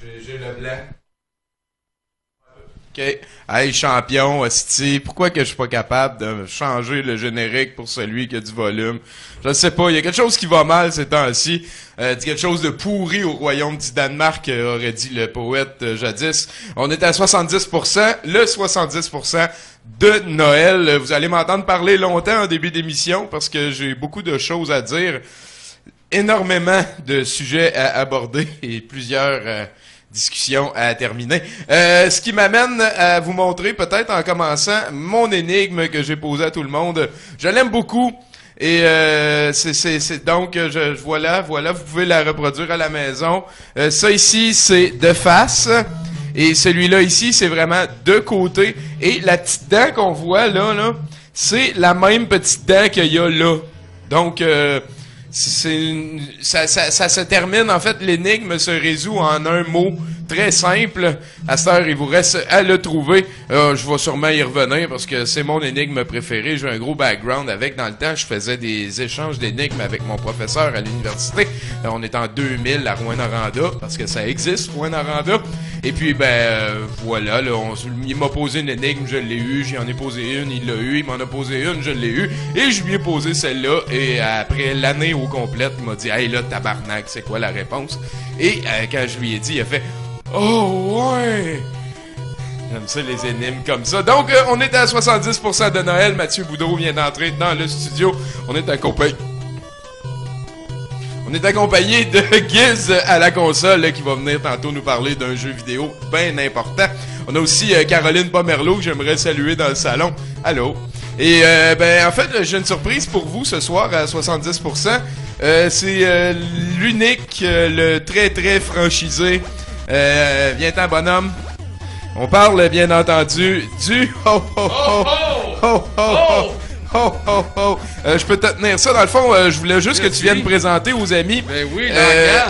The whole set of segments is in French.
J'ai le blanc. OK. Hey, champion, hostie, pourquoi que je suis pas capable de changer le générique pour celui qui a du volume? Je sais pas, il y a quelque chose qui va mal ces temps-ci. Quelque chose de pourri au royaume du Danemark, aurait dit le poète jadis. On est à 70%, le 70% de Noël. Vous allez m'entendre parler longtemps en début d'émission parce que j'ai beaucoup de choses à dire. Énormément de sujets à aborder et plusieurs discussion à terminer. Ce qui m'amène à vous montrer, peut-être en commençant, mon énigme que j'ai posée à tout le monde. Je l'aime beaucoup. Et c'est donc, voilà, vous pouvez la reproduire à la maison. Ça ici, c'est de face. Et celui-là ici, c'est vraiment de côté. Et la petite dent qu'on voit là, c'est la même petite dent qu'il y a là. Donc, ça se termine, en fait, l'énigme se résout en un mot très simple. À cette heure, il vous reste à le trouver. Je vais sûrement y revenir parce que c'est mon énigme préférée. J'ai un gros background avec. Dans le temps, je faisais des échanges d'énigmes avec mon professeur à l'université. On est en 2000 à Rouyn-Noranda parce que ça existe, Rouyn-Noranda. Et puis, voilà, là, il m'a posé une énigme, je l'ai eu. J'y en ai posé une, il l'a eu. Il m'en a posé une, je l'ai eu. Et je lui ai posé celle-là. Et après l'année au complète, il m'a dit « Hey là, tabarnak, c'est quoi la réponse? » Et quand je lui ai dit, il a fait « Oh ouais! » J'aime ça, les énigmes comme ça. Donc, on est à 70% de Noël. Mathieu Boudreau vient d'entrer dans le studio. On est accompagné de Giz à la console là, qui va venir tantôt nous parler d'un jeu vidéo bien important. On a aussi Caroline Pomerleau que j'aimerais saluer dans le salon. Allô? Et en fait, j'ai une surprise pour vous ce soir à 70%. C'est l'unique, le très très franchisé. Viens-t'en, bonhomme. On parle bien entendu du ho ho ho ho ho ho ho ho ho. Je peux te tenir ça. Dans le fond, je voulais juste que tu viennes présenter aux amis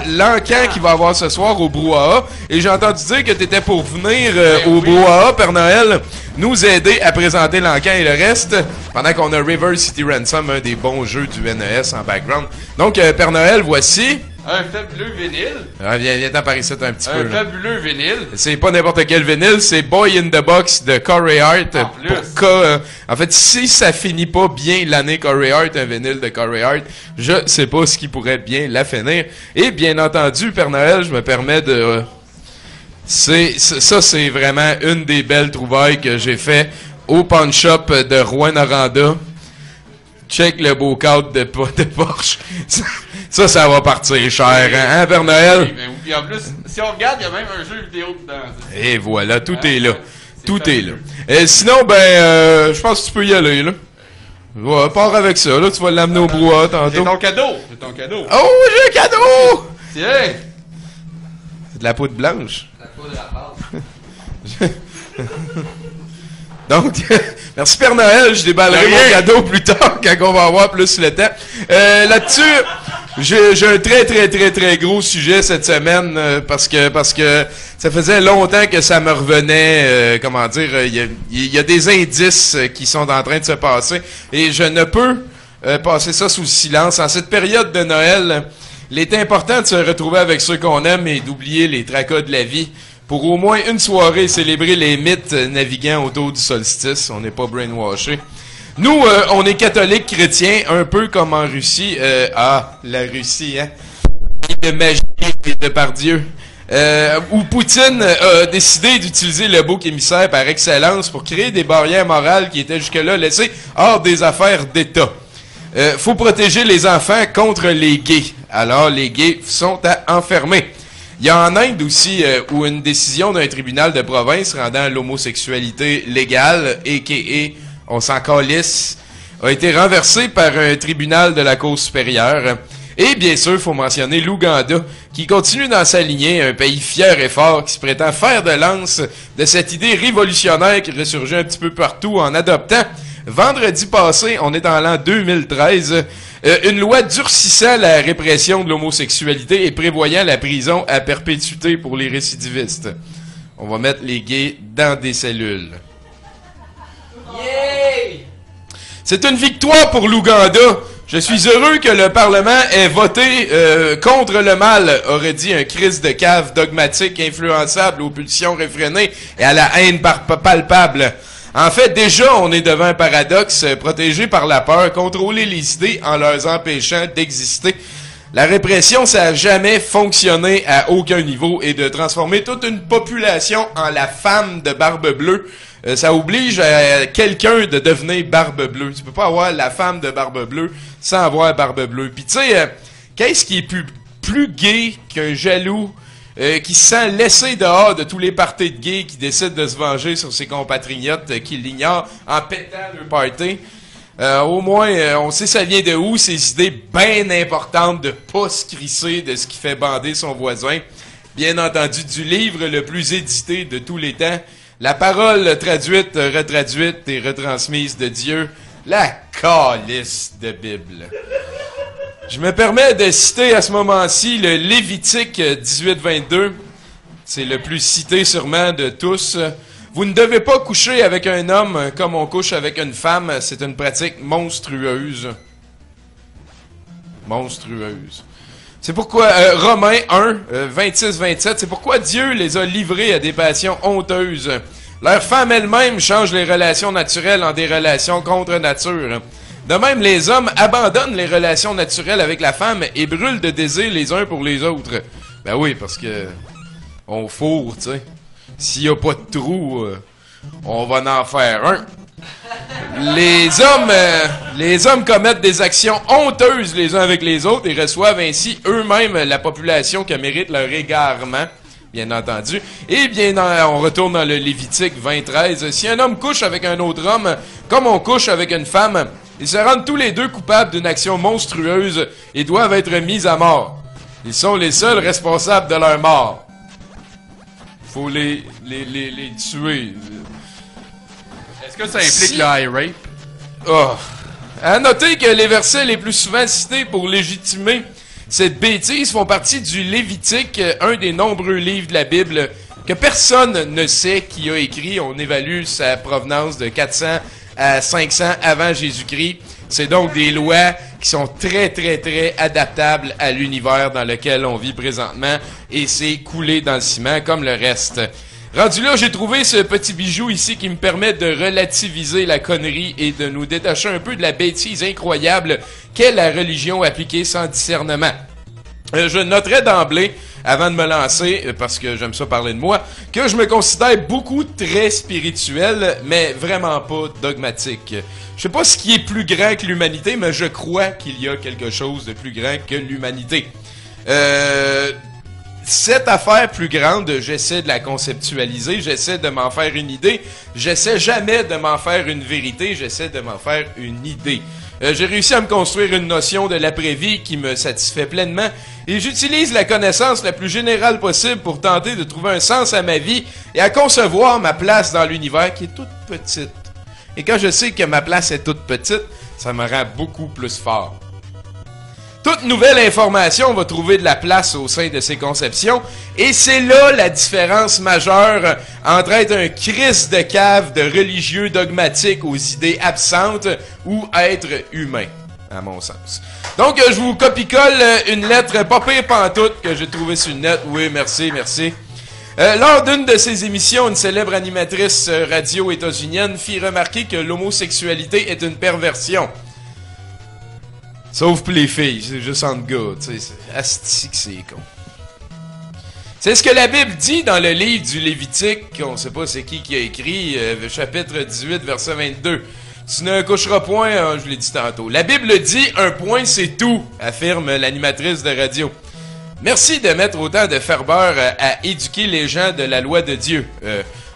l'encan qui va avoir ce soir au Brouhaha. Et j'ai entendu dire que tu étais pour venir au Brouhaha, Père Noël, nous aider à présenter l'encan et le reste, pendant qu'on a River City Ransom, un des bons jeux du NES en background. Donc, Père Noël, voici... Un fabuleux vinyle. Ah, viens par ici un petit peu. Un fabuleux vinyle. C'est pas n'importe quel vinyle, c'est Boy in the Box de Corey Hart. En fait, si ça finit pas bien l'année Corey Hart, un vinyle de Corey Hart, je sais pas ce qui pourrait bien la finir. Et bien entendu, Père Noël, je me permets de... Ça, c'est vraiment une des belles trouvailles que j'ai fait au pawn shop de Rouyn-Noranda. Check le beau cadre de Porsche. Ça va partir cher, hein, Père Noël? Oui, puis en plus, si on regarde, il y a même un jeu vidéo dedans. Et voilà, tout est là. Tout est là. Et sinon, je pense que tu peux y aller, là. Ouais, pars avec ça, là, tu vas l'amener au brouhaha tantôt. C'est ton cadeau! C'est ton cadeau! Oh, j'ai un cadeau! Tiens! C'est de la poudre blanche. La poudre à base. Donc, merci Père Noël, je déballerai mon cadeau plus tard quand on va avoir plus le temps. Là-dessus, j'ai un très très très très gros sujet cette semaine parce que ça faisait longtemps que ça me revenait. Comment dire, il y a des indices qui sont en train de se passer et je ne peux passer ça sous le silence. En cette période de Noël, il est important de se retrouver avec ceux qu'on aime et d'oublier les tracas de la vie. Pour au moins une soirée célébrer les mythes naviguant autour du solstice. On n'est pas brainwashé. Nous, on est catholiques chrétiens, un peu comme en Russie. La Russie, hein? De magie et de par Dieu. Où Poutine a décidé d'utiliser le bouc émissaire par excellence pour créer des barrières morales qui étaient jusque-là laissées hors des affaires d'État. Faut protéger les enfants contre les gays. Alors, les gays sont à enfermer. Il y a en Inde aussi où une décision d'un tribunal de province rendant l'homosexualité légale, a.k.a. on s'en calisse, a été renversée par un tribunal de la Cour supérieure. Et bien sûr, il faut mentionner l'Ouganda, qui continue dans sa lignée, un pays fier et fort qui se prétend faire de lance de cette idée révolutionnaire qui ressurgit un petit peu partout en adoptant, vendredi passé, on est en l'an 2013, une loi durcissant la répression de l'homosexualité et prévoyant la prison à perpétuité pour les récidivistes. On va mettre les gays dans des cellules. Yay! C'est une victoire pour l'Ouganda. Je suis heureux que le Parlement ait voté contre le mal, aurait dit un Christ de cave dogmatique, influençable, aux pulsions réfrénées et à la haine palpable. En fait, déjà, on est devant un paradoxe, protégé par la peur, contrôler les idées en leur empêchant d'exister. La répression, ça n'a jamais fonctionné à aucun niveau, et de transformer toute une population en la femme de Barbe Bleue, ça oblige quelqu'un de devenir Barbe Bleue. Tu peux pas avoir la femme de Barbe Bleue sans avoir Barbe Bleue. Puis tu sais, qu'est-ce qui est plus gay qu'un jaloux qui se sent laissé dehors de tous les parties de gays, qui décide de se venger sur ses compatriotes qui l'ignorent en pétant le party? Au moins, on sait ça vient de où, ces idées bien importantes de pas se crisser de ce qui fait bander son voisin. Bien entendu, du livre le plus édité de tous les temps, la parole traduite, retraduite et retransmise de Dieu, la calice de Bible. Je me permets de citer à ce moment-ci le Lévitique 18-22. C'est le plus cité sûrement de tous. Vous ne devez pas coucher avec un homme comme on couche avec une femme. C'est une pratique monstrueuse. Monstrueuse. C'est pourquoi, Romains 1, 26-27, c'est pourquoi Dieu les a livrés à des passions honteuses. Leurs femmes elles-mêmes changent les relations naturelles en des relations contre nature. De même, les hommes abandonnent les relations naturelles avec la femme et brûlent de désir les uns pour les autres. Ben oui, parce que on fourre, tu sais. S'il n'y a pas de trou, on va en faire un. Les hommes commettent des actions honteuses les uns avec les autres et reçoivent ainsi eux-mêmes la population qui mérite leur égarement, bien entendu. Et bien, on retourne dans le Lévitique 20-13. Si un homme couche avec un autre homme, comme on couche avec une femme, ils se rendent tous les deux coupables d'une action monstrueuse et doivent être mis à mort. Ils sont les seuls responsables de leur mort. Faut les tuer. Est-ce que ça implique le high rape? Oh. À noter que les versets les plus souvent cités pour légitimer cette bêtise font partie du Lévitique, un des nombreux livres de la Bible que personne ne sait qui a écrit. On évalue sa provenance de 400 à 500 avant Jésus-Christ. C'est donc des lois qui sont très, très, très adaptables à l'univers dans lequel on vit présentement, et c'est coulé dans le ciment comme le reste. Rendu là, j'ai trouvé ce petit bijou ici qui me permet de relativiser la connerie et de nous détacher un peu de la bêtise incroyable qu'est la religion appliquée sans discernement. Je noterai d'emblée, avant de me lancer, parce que j'aime ça parler de moi, que je me considère beaucoup très spirituel, mais vraiment pas dogmatique. Je sais pas ce qui est plus grand que l'humanité, mais je crois qu'il y a quelque chose de plus grand que l'humanité. Cette affaire plus grande, j'essaie de la conceptualiser, j'essaie de m'en faire une idée, j'essaie jamais de m'en faire une vérité, j'essaie de m'en faire une idée. J'ai réussi à me construire une notion de l'après-vie qui me satisfait pleinement, et j'utilise la connaissance la plus générale possible pour tenter de trouver un sens à ma vie et à concevoir ma place dans l'univers qui est toute petite. Et quand je sais que ma place est toute petite, ça me rend beaucoup plus fort. Toute nouvelle information va trouver de la place au sein de ces conceptions, et c'est là la différence majeure entre être un Christ de cave de religieux dogmatique aux idées absentes ou être humain, à mon sens. Donc, je vous copie-colle une lettre pas pire pantoute que j'ai trouvée sur le net. Oui, merci. Lors d'une de ses émissions, une célèbre animatrice radio états-unienne fit remarquer que l'homosexualité est une perversion. Sauf pour les filles, c'est juste entre gars, tu sais, asti que c'est con. C'est ce que la Bible dit dans le livre du Lévitique, on sait pas c'est qui a écrit, chapitre 18, verset 22. Tu ne coucheras point, je l'ai dit tantôt. La Bible dit, un point c'est tout, affirme l'animatrice de radio. Merci de mettre autant de ferveur à éduquer les gens de la loi de Dieu.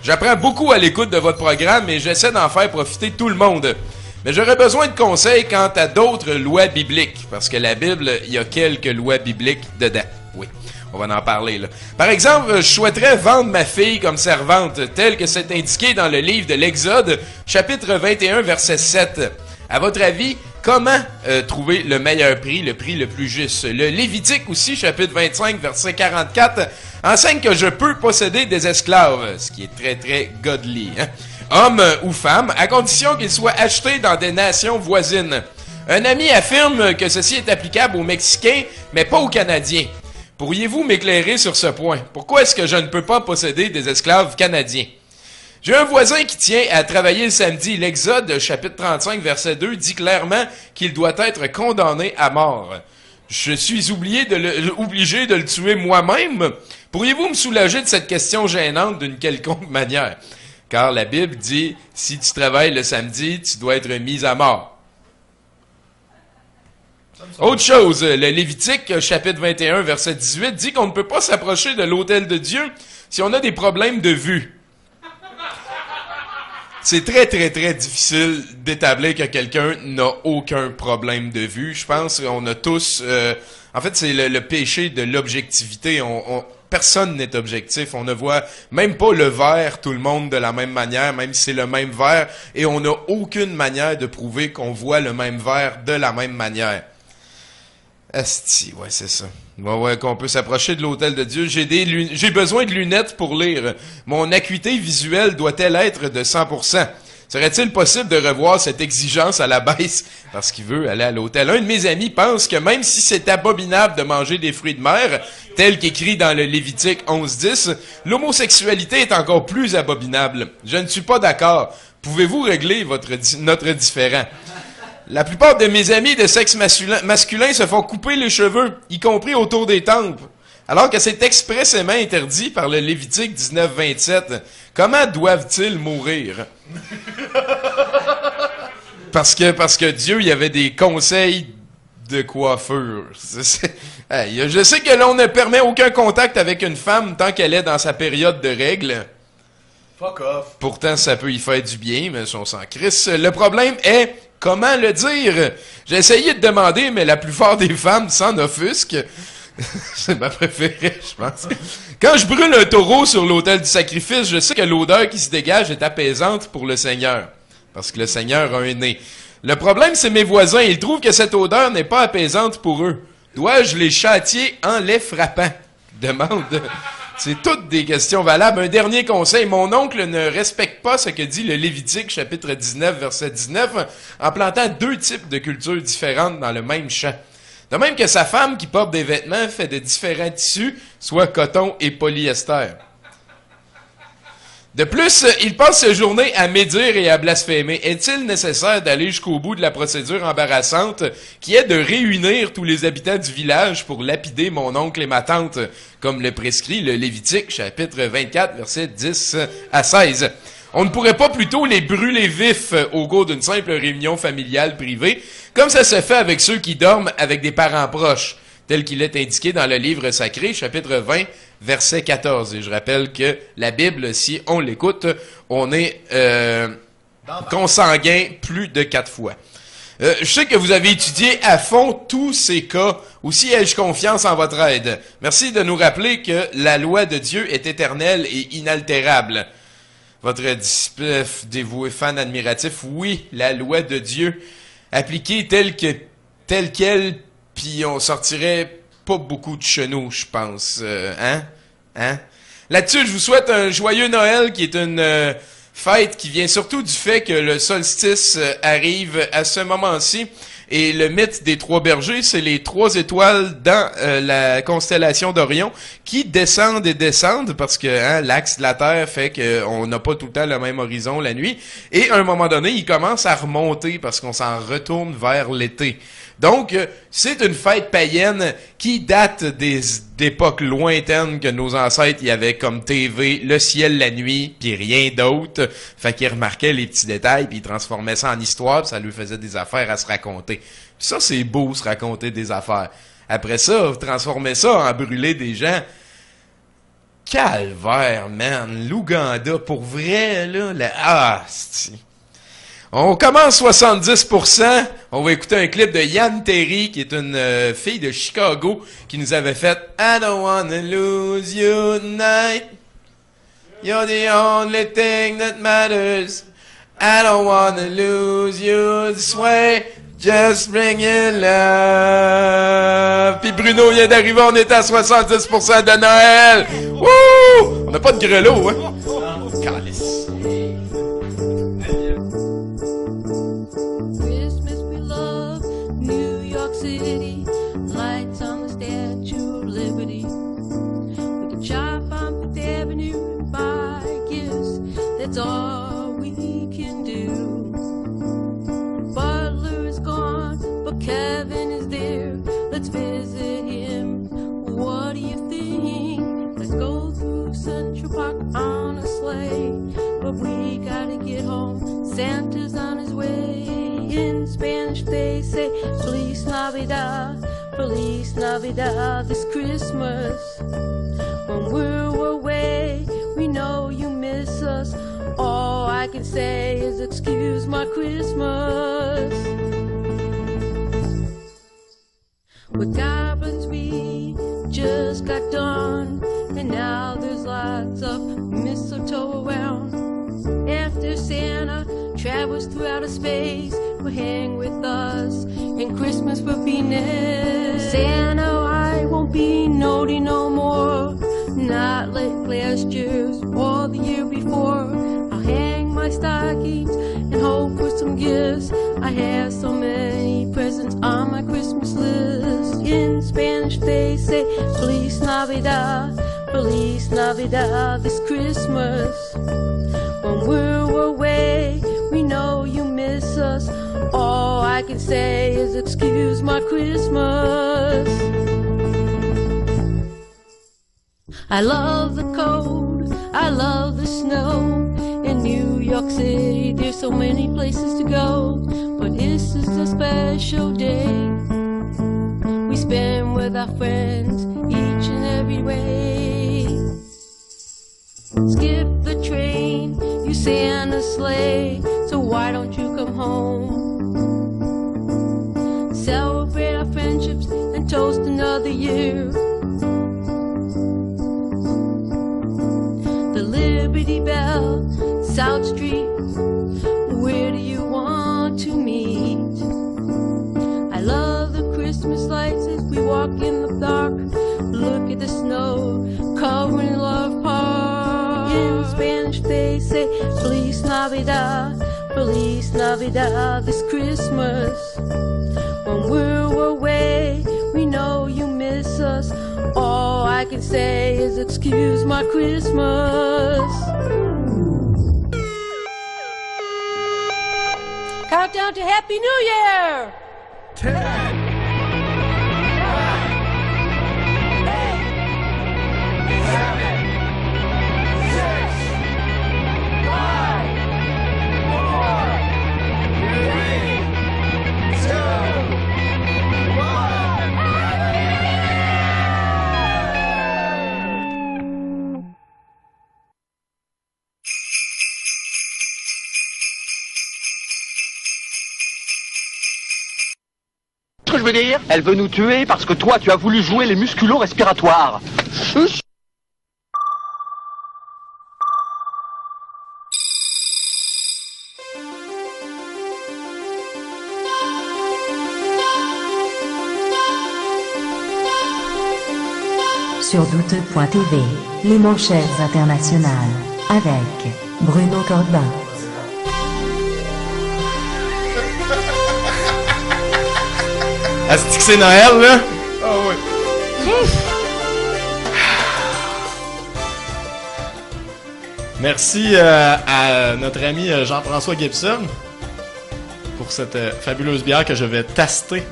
J'apprends beaucoup à l'écoute de votre programme et j'essaie d'en faire profiter tout le monde. Mais j'aurais besoin de conseils quant à d'autres lois bibliques, parce que la Bible, il y a quelques lois bibliques dedans. Oui, on va en parler là. Par exemple, je souhaiterais vendre ma fille comme servante, tel que c'est indiqué dans le livre de l'Exode, chapitre 21, verset 7. À votre avis, comment trouver le meilleur prix, le prix le plus juste? Le Lévitique aussi, chapitre 25, verset 44, enseigne que je peux posséder des esclaves, ce qui est très, très godly, hein? Hommes ou femmes, à condition qu'ils soient achetés dans des nations voisines. Un ami affirme que ceci est applicable aux Mexicains, mais pas aux Canadiens. Pourriez-vous m'éclairer sur ce point? Pourquoi est-ce que je ne peux pas posséder des esclaves canadiens? J'ai un voisin qui tient à travailler le samedi. L'Exode, chapitre 35, verset 2, dit clairement qu'il doit être condamné à mort. Je suis obligé de le tuer moi-même. Pourriez-vous me soulager de cette question gênante d'une quelconque manière? Car la Bible dit, si tu travailles le samedi, tu dois être mis à mort. Autre chose, le Lévitique, chapitre 21, verset 18, dit qu'on ne peut pas s'approcher de l'autel de Dieu si on a des problèmes de vue. C'est très, très, très difficile d'établir que quelqu'un n'a aucun problème de vue. Je pense qu'on a tous... en fait, c'est le péché de l'objectivité. Personne n'est objectif. On ne voit même pas le verre, tout le monde, de la même manière, même si c'est le même verre. Et on n'a aucune manière de prouver qu'on voit le même verre de la même manière. Asti, ouais, c'est ça. Ouais, qu'on peut s'approcher de l'autel de Dieu. J'ai besoin de lunettes pour lire. Mon acuité visuelle doit-elle être de 100%? Serait-il possible de revoir cette exigence à la baisse parce qu'il veut aller à l'autel? Un de mes amis pense que même si c'est abominable de manger des fruits de mer, tel qu'écrit dans le Lévitique 11.10, l'homosexualité est encore plus abominable. Je ne suis pas d'accord. Pouvez-vous régler notre différend? La plupart de mes amis de sexe masculin se font couper les cheveux, y compris autour des tempes, alors que c'est expressément interdit par le Lévitique 19.27. Comment doivent-ils mourir? Parce que Dieu, il y avait des conseils de coiffure. Hey, je sais que l'on ne permet aucun contact avec une femme tant qu'elle est dans sa période de règles. Fuck off. Pourtant, ça peut y faire du bien, mais on s'en crisse. Le problème est... Comment le dire? J'ai essayé de demander, mais la plupart des femmes s'en offusquent. C'est ma préférée, je pense. Quand je brûle un taureau sur l'autel du sacrifice, je sais que l'odeur qui se dégage est apaisante pour le Seigneur. Parce que le Seigneur a un nez. Le problème, c'est mes voisins. Ils trouvent que cette odeur n'est pas apaisante pour eux. Dois-je les châtier en les frappant? Demande... C'est toutes des questions valables. Un dernier conseil. Mon oncle ne respecte pas ce que dit le Lévitique, chapitre 19, verset 19, en plantant deux types de cultures différentes dans le même champ. De même que sa femme, qui porte des vêtements faits de différents tissus, soit coton et polyester. De plus, il passe ses journées à médire et à blasphémer. Est-il nécessaire d'aller jusqu'au bout de la procédure embarrassante qui est de réunir tous les habitants du village pour lapider mon oncle et ma tante, comme le prescrit le Lévitique, chapitre 24, versets 10 à 16? On ne pourrait pas plutôt les brûler vifs au cours d'une simple réunion familiale privée, comme ça se fait avec ceux qui dorment avec des parents proches, tel qu'il est indiqué dans le livre sacré, chapitre 20, verset 14. Et je rappelle que la Bible, si on l'écoute, on est consanguin plus de 4 fois. Je sais que vous avez étudié à fond tous ces cas. Aussi ai-je confiance en votre aide. Merci de nous rappeler que la loi de Dieu est éternelle et inaltérable. Votre disciple dévoué, fan admiratif, oui, la loi de Dieu, appliquée telle qu'elle, puis on sortirait pas beaucoup de chenaux, je pense. Hein? Là-dessus, je vous souhaite un joyeux Noël, qui est une fête qui vient surtout du fait que le solstice arrive à ce moment-ci. Et le mythe des trois bergers, c'est les 3 étoiles dans la constellation d'Orion qui descendent et descendent parce que l'axe de la Terre fait qu'on n'a pas tout le temps le même horizon la nuit. Et à un moment donné, ils commencent à remonter parce qu'on s'en retourne vers l'été. Donc, c'est une fête païenne qui date d'époques lointaines que nos ancêtres y avaient comme TV, le ciel la nuit, puis rien d'autre. Fait qu'ils remarquaient les petits détails, puis ils transformaient ça en histoire, puis ça lui faisait des affaires à se raconter. Puis ça, c'est beau, se raconter des affaires. Après ça, transformer ça en brûler des gens. Calvaire, man. L'Ouganda, pour vrai, là. C'est... On commence 70%. On va écouter un clip de Yann Terry, qui est une fille de Chicago, qui nous avait fait « I don't wanna lose you tonight. You're the only thing that matters. I don't wanna lose you this way. Just bring your love. » Puis Bruno vient d'arriver, on est à 70% de Noël. Wouh! On n'a pas de grelot, hein? Calice. That's all we can do. Butler is gone, but Kevin is there. Let's visit him. What do you think? Let's go through Central Park on a sleigh. But we gotta get home. Santa's on his way. In Spanish they say Feliz Navidad, Feliz Navidad this Christmas. When we're away, we know you miss us. All I can say is excuse my Christmas. With goblins we just got done, and now there's lots of mistletoe around. After Santa travels through outer space, will hang with us, and Christmas will be next. Santa, I won't be naughty no more, not like last year's or the year before. I'll hang my stockings and hope for some gifts. I have so many presents on my Christmas list. In Spanish they say Feliz Navidad, Feliz Navidad this Christmas. When we're away, we know you miss us. All I can say is excuse my Christmas. I love the cold, I love the snow. In New York City there's so many places to go, but this is a special day we spend with our friends each and every way. Skip the train, you Santa's sleigh, so why don't you come home? Celebrate our friendships and toast another year. The Liberty Bell, South Street, where do you want to meet? I love the Christmas lights as we walk in the dark. Look at the snow covering Love Park. In Spanish they say Feliz Navidad, Feliz Navidad this Christmas. When we're away, we know you miss us. All I can say is excuse my Christmas. Countdown to Happy New Year! 10, 9, 8, 7, 6, 5, 4, 3, 2, 1. Ce que je veux dire, elle veut nous tuer parce que toi tu as voulu jouer les musculo-respiratoires. Chut. Sur douteux.tv, les manchettes internationales, avec Bruno Corbin. Est-ce que c'est Noël, là? Ah oui. Merci à notre ami Jean-François Gibson pour cette fabuleuse bière que je vais tester.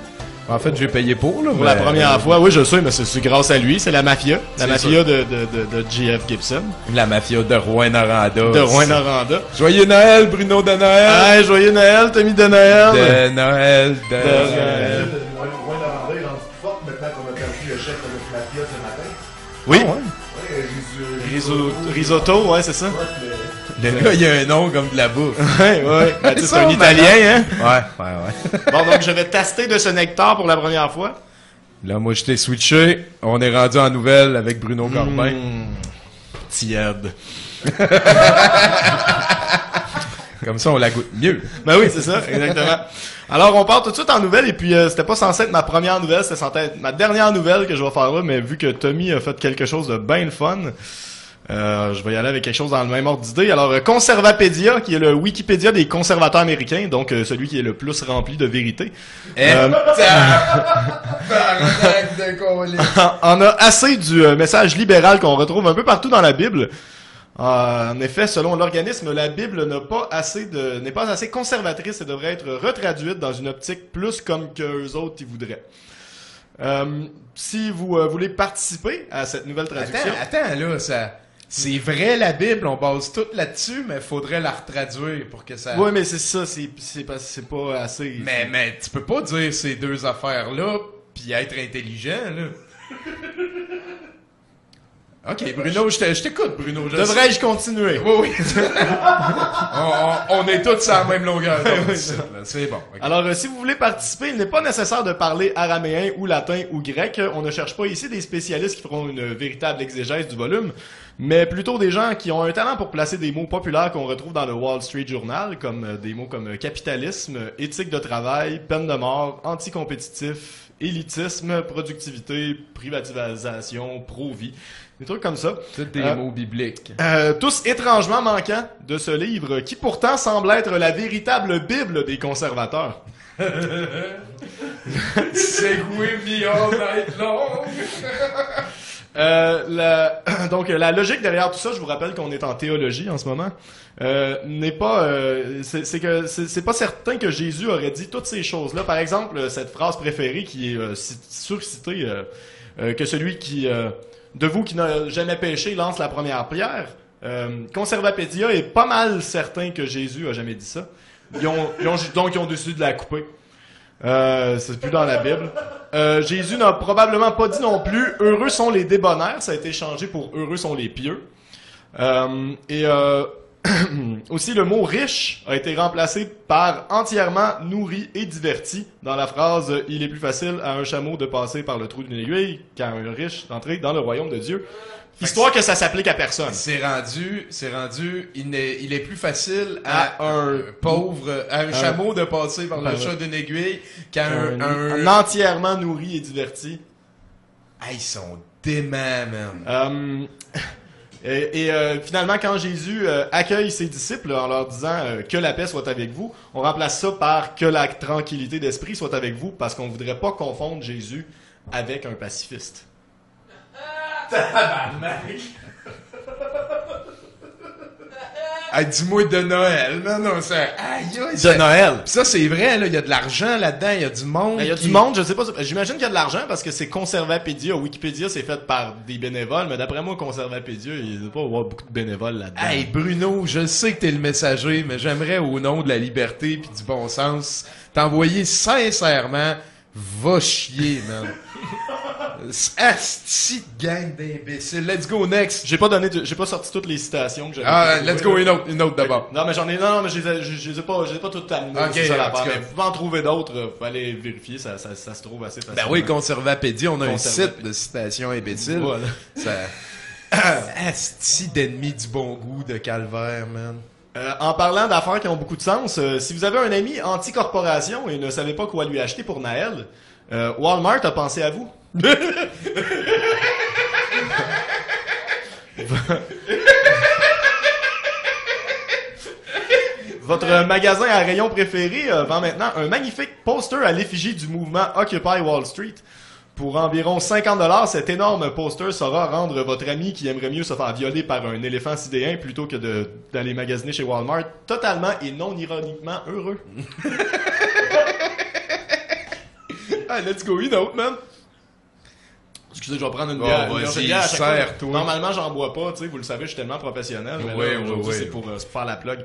En fait, j'ai payé pour, là. Pour la première fois. Oui, je sais, mais c'est grâce à lui. C'est la mafia. La mafia de J.F. Gibson. La mafia de Rouyn-Noranda. De Rouyn-Noranda. Joyeux Noël, Bruno de Noël. Ah, joyeux Noël, Tommy de Noël. De Noël, de Noël. Rouyn-Noranda est rendu forte maintenant qu'on a perdu le chef de notre mafia ce matin. Oui. Ah ouais. Risotto, ouais, c'est ça. Le gars, il a un nom comme de la bouffe. Ouais. Ben, c'est un Italien, hein? Ouais. Bon, donc je vais tester de ce nectar pour la première fois. Là, moi, je t'ai switché. On est rendu en nouvelle avec Bruno Corbin. Tiède. Comme ça, on la goûte mieux. Ben oui, c'est ça, exactement. Alors, on part tout de suite en nouvelle, et puis c'était pas censé être ma première nouvelle, c'était censé être ma dernière nouvelle que je vais faire là, mais vu que Tommy a fait quelque chose de bien le fun, je vais y aller avec quelque chose dans le même ordre d'idée. Alors, Conservapédia, qui est le Wikipédia des conservateurs américains, donc celui qui est le plus rempli de vérité. On a assez du message libéral qu'on retrouve un peu partout dans la Bible. En effet, selon l'organisme, la Bible n'est pas assez conservatrice et devrait être retraduite dans une optique plus comme qu'eux autres y voudraient. Si vous voulez participer à cette nouvelle traduction... Attends, là, c'est vrai la Bible, on base tout là-dessus, mais faudrait la retraduire pour que ça... Oui, mais c'est ça, c'est pas assez... Mais tu peux pas dire ces deux affaires-là pis être intelligent, là. Ok, Bruno, je t'écoute, Bruno. Devrais-je continuer? Oui, oui. on est tous sur la même longueur d'onde ici, là. C'est bon. Okay. Alors, si vous voulez participer, il n'est pas nécessaire de parler araméen ou latin ou grec. On ne cherche pas ici des spécialistes qui feront une véritable exégèse du volume, mais plutôt des gens qui ont un talent pour placer des mots populaires qu'on retrouve dans le Wall Street Journal, comme des mots comme capitalisme, éthique de travail, peine de mort, anticompétitif, élitisme, productivité, privatisation, pro-vie. Des trucs comme ça. C'est des mots bibliques. Tous étrangement manquants de ce livre, qui pourtant semble être la véritable Bible des conservateurs. Segway me all night long. Donc la logique derrière tout ça, je vous rappelle qu'on est en théologie en ce moment, n'est pas c'est pas certain que Jésus aurait dit toutes ces choses-là. Par exemple, cette phrase préférée qui est surcitée, que celui qui de vous qui n'a jamais péché lance la première pierre. Conservapédia est pas mal certain que Jésus a jamais dit ça. Donc ils ont décidé de la couper. C'est plus dans la Bible. Jésus n'a probablement pas dit non plus « Heureux sont les débonnaires », ça a été changé pour « Heureux sont les pieux ». Aussi, le mot « riche » a été remplacé par « entièrement nourri et diverti » dans la phrase « Il est plus facile à un chameau de passer par le trou d'une aiguille qu'à un riche d'entrer dans le royaume de Dieu ». Histoire que ça s'applique à personne. C'est rendu, il est plus facile à un pauvre, à un chameau de passer par le chat d'une aiguille qu'à un entièrement nourri et diverti. Ils sont déments, man. Finalement, quand Jésus accueille ses disciples en leur disant que la paix soit avec vous, on remplace ça par que la tranquillité d'esprit soit avec vous, parce qu'on voudrait pas confondre Jésus avec un pacifiste. Dis-moi de Noël, non, ça. De Noël. Pis ça, c'est vrai, là, il y a de l'argent là-dedans, il y a du monde. Il y a du monde, je sais pas, j'imagine qu'il y a de l'argent parce que c'est Conservapédia. Wikipédia, c'est fait par des bénévoles, mais d'après moi, Conservapédia, il doit pas y avoir beaucoup de bénévoles là-dedans. Hey, Bruno, je sais que t'es le messager, mais j'aimerais, au nom de la liberté pis du bon sens, t'envoyer sincèrement, va chier, man. Asti de gang d'imbéciles. Let's go next. J'ai pas sorti toutes les citations que let's j'avais. go, une autre d'abord. Non, mais mais je les ai pas toutes terminées. Okay, ça, mais vous pouvez en trouver d'autres, faut aller vérifier, ça se trouve assez facilement. Ben oui, Conservapédia, on a un site de citations imbéciles. Voilà. Asti d'ennemis du bon goût de calvaire, man. En parlant d'affaires qui ont beaucoup de sens, si vous avez un ami anti-corporation et ne savez pas quoi lui acheter pour Noël, Walmart a pensé à vous. Votre magasin à rayon préféré vend maintenant un magnifique poster à l'effigie du mouvement Occupy Wall Street. Pour environ 50$, cet énorme poster saura rendre votre ami qui aimerait mieux se faire violer par un éléphant sidéen plutôt que d'aller magasiner chez Walmart totalement et non ironiquement heureux. Let's go, une autre, man. Excusez, je vais prendre une bière. Vas-y, à chaque fois. serre-toi. Normalement, j'en bois pas, tu sais, vous le savez, je suis tellement professionnel. Mais là, aujourd'hui, c'est pour faire la plug.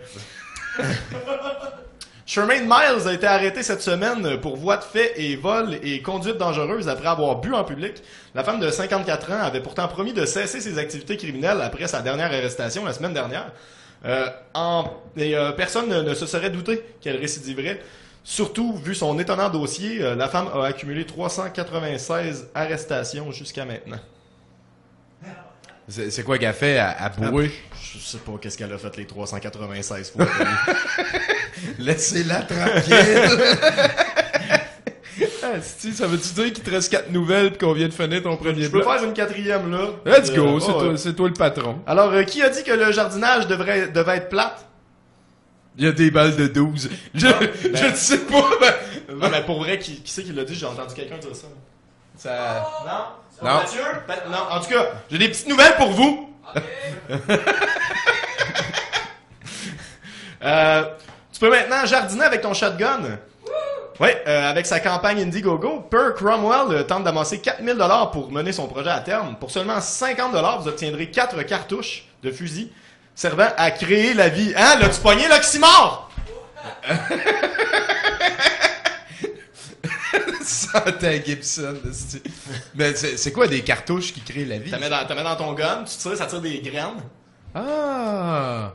Shermaine Miles a été arrêtée cette semaine pour voie de fait et vol et conduite dangereuse après avoir bu en public. La femme de 54 ans avait pourtant promis de cesser ses activités criminelles après sa dernière arrestation la semaine dernière. Personne ne se serait douté qu'elle récidiverait. Surtout, vu son étonnant dossier, la femme a accumulé 396 arrestations jusqu'à maintenant. C'est quoi qu'elle fait à bouer? Je sais pas qu'est-ce qu'elle a fait les 396 fois. Laissez-la tranquille. Ça veut-tu dire qu'il te reste 4 nouvelles pis qu'on vient de finir ton premier Je peux bloc? faire une quatrième là. Let's go, c'est toi le patron. Alors, qui a dit que le jardinage devait être plate? Il y a des balles de 12. Je ne sais pas. Non, mais pour vrai, qui c'est qui l'a dit? J'ai entendu quelqu'un dire ça. Ça... Non? Mathieu? Non, en tout cas, j'ai des petites nouvelles pour vous. Tu peux maintenant jardiner avec ton shotgun. Oui, avec sa campagne Indiegogo, Per Cromwell tente d'amasser 4000 $ pour mener son projet à terme. Pour seulement 50 $, vous obtiendrez 4 cartouches de fusil servant à créer la vie. Hein? L'as-tu pogné, l'oxymore? Santin Gibson. Mais c'est quoi des cartouches qui créent la vie? T'as mets dans ton gun, tu tires, ça tire des graines. Ah!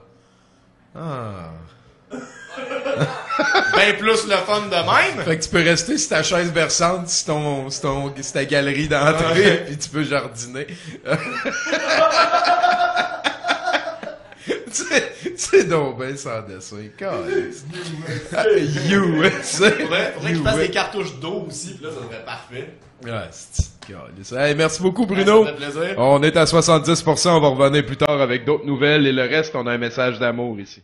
Ben plus le fun de même. Fait que tu peux rester sur ta chaise berçante, sur ta galerie d'entrée, puis tu peux jardiner. C'est donc ben sans dessin. Faudrait qu'il fasse des cartouches d'eau aussi, pis là, ça serait parfait. Hey, merci beaucoup, Bruno. Ça fait plaisir. On est à 70%, on va revenir plus tard avec d'autres nouvelles, et le reste, on a un message d'amour ici.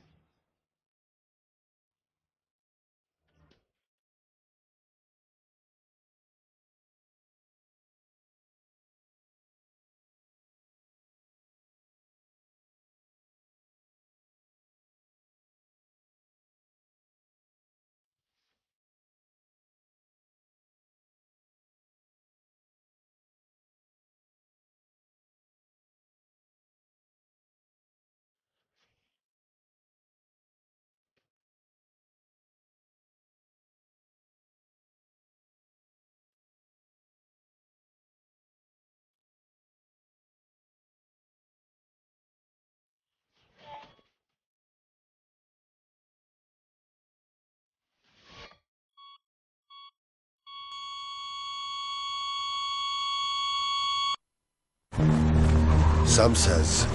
Some says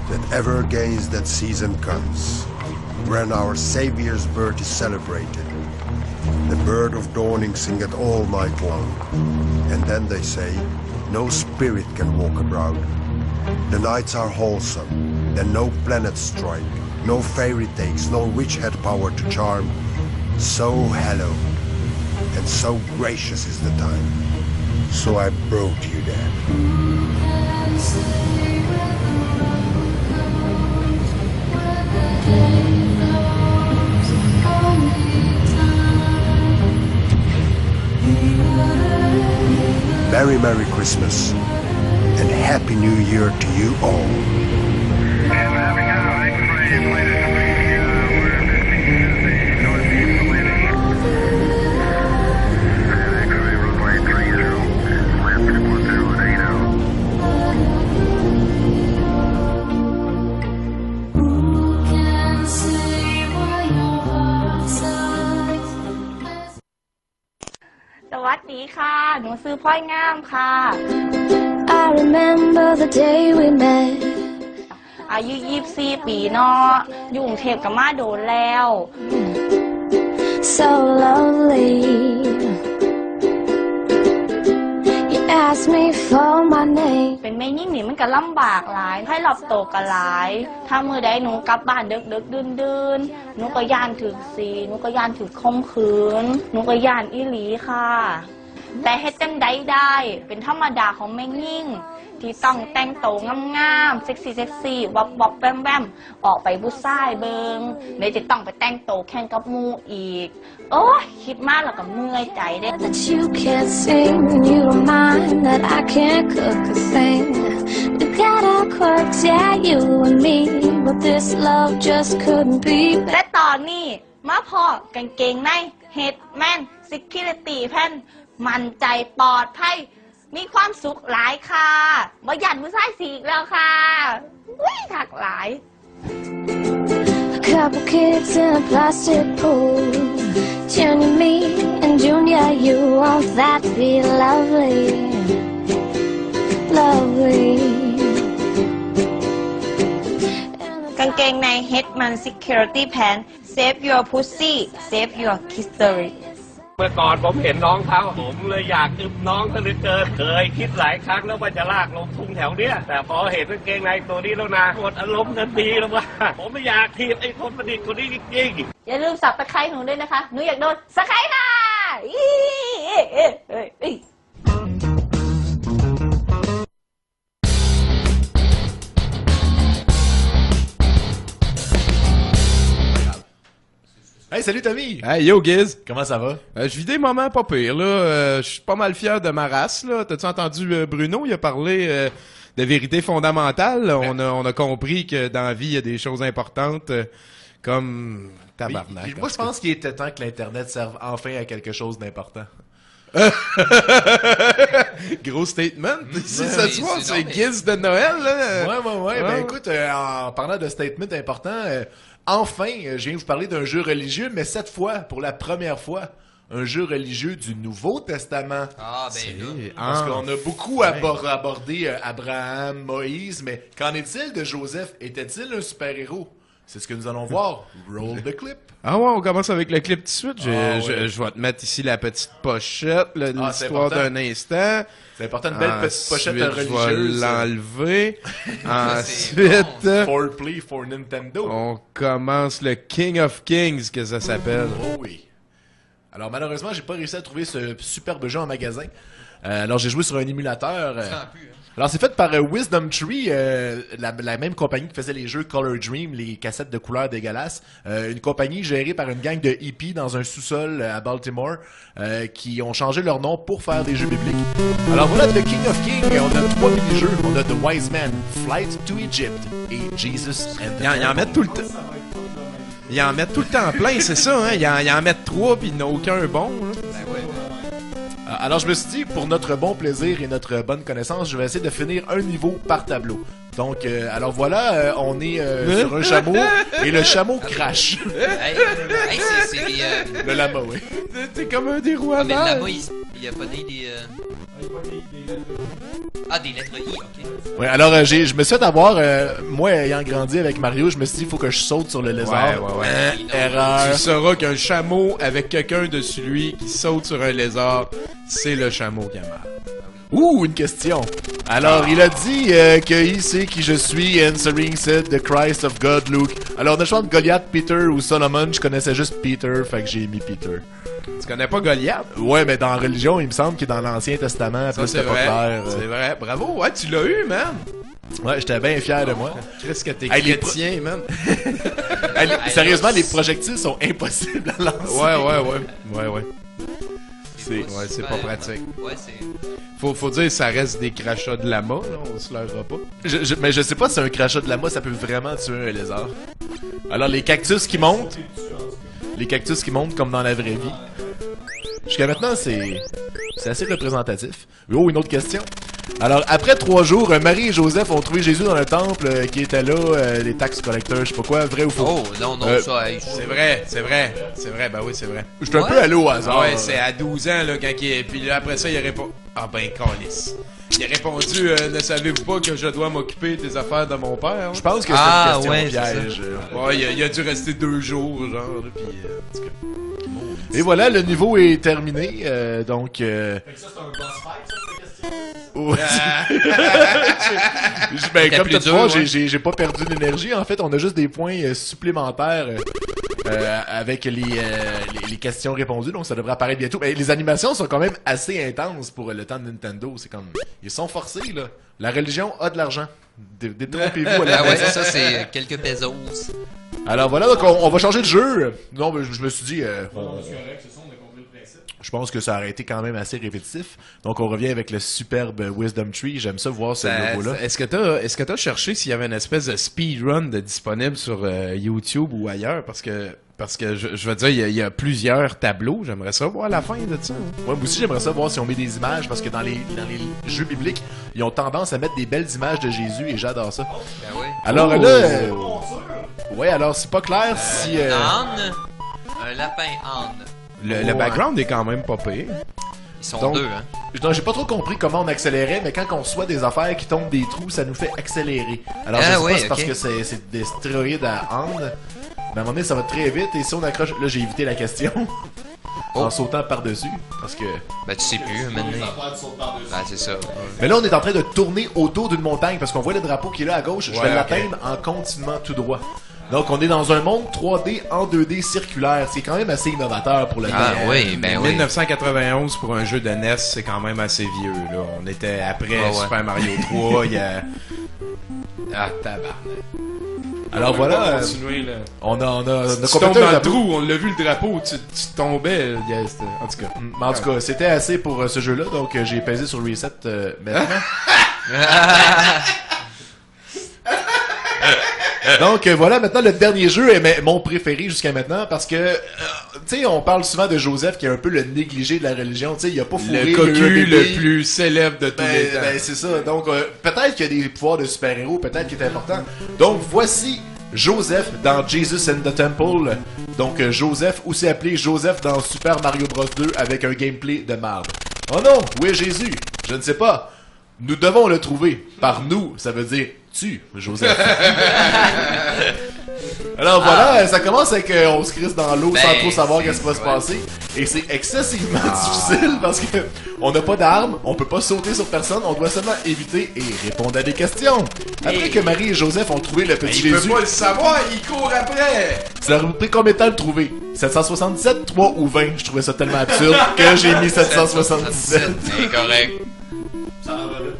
that ever against that season comes, when our Saviour's birth is celebrated. The bird of dawning singeth all night long, and then they say, no spirit can walk abroad. The nights are wholesome, then no planets strike, no fairy tales, no witch had power to charm. So hello, and so gracious is the time. So I brought you there. Very Merry Christmas and Happy New Year to you all.สวัสดีค่ะหนูซื้อพ่อยงามค่ะ I remember the day we met อายุ24 ปีเนาะอยู่กรุงเทพกับมาโดนแล้ว So lovely You asked me for my name เป็นแม่ยิ่งนี่มันก็ลำบากหลายให้รอบโตก็หลายถ้ามือใดหนูกลับบ้านดึกดื่นหนูก็ย่านถึกสีหนูก็ย่านถึกข่มขืนหนูก็ย่านอีหลีค่ะแต่เฮ็ดจังใดได้เป็นธรรมดาของแม่ยิ่งที่ต้องแต่งโตงามๆเซ็กซี่วับแวมออกไปบุษายเบิงเดี๋ยวจะต้องไปแต่งโตแข่งกับหมู่อีกโอ้ยคิดมากแล้วก็เมื่อยใจเด้ That you can't sing You don't mind that I can't cook a thing We got our quirks, yeah, you and me But this love just couldn't be และตอนนี้มาพอกางเกงในเฮดแมนซิคิลิตี้แพนมั่นใจปลอดภัยมีความสุขหลายค่ะบ่หยันผู้ชายสีอีกแล้วค่ะอุ้ยถักหลาย A couple kids in a plastic pool Junior me and Junior you Won't that be lovely Lovely กางเกงในเฮดแมนซิคิลิตี้แพน Save your pussy Save your history เมื่อก่อนผมเห็นน้องเขาผมเลยอยากอึบน้องเขาเหลือเกินเคยคิดหลายครั้งแล้วว่าจะลากลงทุ่งแถวเนี้ยแต่พอเห็นกางเกงในตัวนี้แล้วนะหมดอารมณ์ทันทีแล้วว่าผมไม่อยากทีบไอ้คนประดิษฐ์คนนี้จริงๆอย่าลืมสับตะไคร้หนูด้วยนะคะหนูอยากโดนสะไคร้ค่ะ salut Tommy! Hey, yo, Giz! Comment ça va? Je vis des moments pas pires, là. Je suis pas mal fier de ma race, là. T'as-tu entendu Bruno? Il a parlé de vérité fondamentale. On a compris que dans la vie, il y a des choses importantes comme tabarnak. Moi, je pense qu'il était temps que l'Internet serve enfin à quelque chose d'important. Gros statement. Ici, ce soir, c'est Giz de Noël, là. Ouais. Ben écoute, en parlant de statement important, enfin, je viens vous parler d'un jeu religieux, mais cette fois, pour la première fois, un jeu religieux du Nouveau Testament. Ah, ben là. Parce qu'on a beaucoup abordé Abraham, Moïse, mais qu'en est-il de Joseph? Était-il un super-héros? C'est ce que nous allons voir. Roll the clip. Ah ouais, on commence avec le clip tout de suite. Je vais te mettre ici la petite pochette, l'histoire d'un instant. C'est important, une belle petite pochette religieuse. Je vais l'enlever. Ensuite, for Play for Nintendo. On commence le King of Kings, que ça s'appelle. Oh oui. Alors malheureusement, j'ai pas réussi à trouver ce superbe jeu en magasin. Alors j'ai joué sur un émulateur. Alors c'est fait par Wisdom Tree, la même compagnie qui faisait les jeux Color Dream, les cassettes de couleurs dégueulasses. Une compagnie gérée par une gang de hippies dans un sous-sol à Baltimore qui ont changé leur nom pour faire des jeux bibliques. Alors voilà, The King of Kings, on a 3 mini-jeux. On a The Wise Man, Flight to Egypt et Jesus and the Ils en mettent tout le temps. Ils en mettent tout le temps plein, c'est ça, hein? Ils en mettent 3 pis il n'y en a aucun bon. Hein? Ben ouais. Alors je me suis dit, pour notre bon plaisir et notre bonne connaissance, je vais essayer de finir un niveau par tableau. Donc, alors voilà, on est sur un chameau et le chameau crache. Hey, c'est des... Le lama, oui. T'es comme un des rois mais le lama, il a pas des... Ah, des lettres I, ok. Ouais, alors je me suis fait avoir, moi ayant grandi avec Mario, je me suis dit, il faut que je saute sur le lézard. Ouais. Erreur. Tu sauras qu'un chameau avec quelqu'un dessus lui qui saute sur un lézard, c'est le chameau qui a mal. Ouh, une question. Alors, il a dit qu'il sait qui je suis, answering said the Christ of God, Luke. Alors, on a le choix de Goliath, Peter ou Solomon. Je connaissais juste Peter, fait que j'ai mis Peter. Tu connais pas Goliath? Ouais, mais dans la religion, il me semble que dans l'Ancien Testament, ça, c'est vrai. C'est vrai. Bravo, ouais, tu l'as eu, man. Ouais, j'étais bien fier de moi. Qu'est-ce que t'es chrétien, man? Sérieusement, les projectiles sont impossibles à lancer. Ouais. C'est pas pratique. Ouais, c'est... Faut dire que ça reste des crachats de lama, là, on se leurra pas. Mais je sais pas si c'est un crachat de lama, ça peut vraiment tuer un lézard. Alors, les cactus qui montent. Les cactus qui montent comme dans la vraie vie. Jusqu'à maintenant, c'est assez représentatif. Oh, une autre question. Alors, après 3 jours, Marie et Joseph ont trouvé Jésus dans le temple qui était là, les tax collecteurs, je sais pas quoi, vrai ou faux? Oh, non, ça... C'est vrai, ben oui, c'est vrai. Je suis un peu allé au hasard. Ouais, c'est à 12 ans, là, quand il est... Puis là, après ça, il a répondu... Ah ben, câlisse. Il a répondu, ne savez-vous pas que je dois m'occuper des affaires de mon père? Je pense que c'est une question piège. Ouais, il a dû rester 2 jours, genre, puis... en tout cas... Et voilà, le niveau est terminé, donc... Fait que ça, c'est un boss fight, ça, cette question? Ouais. Ben, comme tu vois, j'ai pas perdu d'énergie. En fait, on a juste des points supplémentaires avec les questions répondues, donc ça devrait apparaître bientôt. Mais les animations sont quand même assez intenses pour le temps de Nintendo. C'est comme... Ils sont forcés, là. La religion a de l'argent. Détrompez-vous à la ouais, c'est ça, c'est quelques pesos. Alors voilà, donc on va changer de jeu. Non, mais je me suis dit... c'est correct, c'est ça, on a compris le principe. Je pense que ça aurait été quand même assez répétitif. Donc on revient avec le superbe Wisdom Tree. J'aime ça voir ce logo-là. Est-ce que t'as cherché s'il y avait une espèce de speedrun disponible sur YouTube ou ailleurs? Parce que je veux dire, il y a plusieurs tableaux. J'aimerais ça voir la fin de ça. Ouais, moi aussi j'aimerais ça voir si on met des images, parce que dans les jeux bibliques, ils ont tendance à mettre des belles images de Jésus et j'adore ça. Ben oui. Alors là... ouais, alors c'est pas clair si... Un lapin âne. Le background est quand même pas pire. Ils sont 2, hein. Non, j'ai pas trop compris comment on accélérait, mais quand on reçoit des affaires qui tombent des trous, ça nous fait accélérer. Alors je sais pas si c'est parce que c'est des stéroïdes à âne. Mais à un moment donné, ça va très vite, et si on accroche... Là, j'ai évité la question. En sautant par-dessus, parce que... Ben, tu sais plus, maintenant. Ben, c'est ça. Mais là, on est en train de tourner autour d'une montagne, parce qu'on voit le drapeau qui est là à gauche. Je vais l'atteindre en continuant tout droit. Donc, on est dans un monde 3D en 2D circulaire. C'est quand même assez innovateur pour le temps. Ah oui, ben oui. 1991 pour un jeu de NES, c'est quand même assez vieux, là. On était après Super Mario 3, il y a... Ah, tabarnak. Alors voilà, on a tu tombes dans le trou, on l'a vu le drapeau, tu tombais, en tout cas. En tout cas, c'était assez pour ce jeu-là, donc j'ai pesé sur Reset maintenant. Donc voilà, maintenant le dernier jeu est mon préféré jusqu'à maintenant parce que tu sais, on parle souvent de Joseph qui est un peu le négligé de la religion, tu sais, il a pas fourré le cocu le plus célèbre de tous les temps. Ben c'est ça. Donc peut-être qu'il y a des pouvoirs de super-héros, peut-être qu'il est important. Donc voici Joseph dans Jesus and the Temple. Donc Joseph, aussi appelé Joseph dans Super Mario Bros 2 avec un gameplay de marde. Oh non, où est Jésus? Je ne sais pas. Nous devons le trouver. Par nous, ça veut dire tu, Joseph. Alors voilà, ça commence avec on se crisse dans l'eau sans trop savoir qu'est-ce qui va se passer. Et c'est excessivement difficile parce que on n'a pas d'armes, on peut pas sauter sur personne, on doit seulement éviter et répondre à des questions. Après que Marie et Joseph ont trouvé le petit Jésus... Il peut pas le savoir, il court après! Ça leur a pris combien de temps de le trouver? 777, 3 ou 20? Je trouvais ça tellement absurde que j'ai mis 777. C'est correct.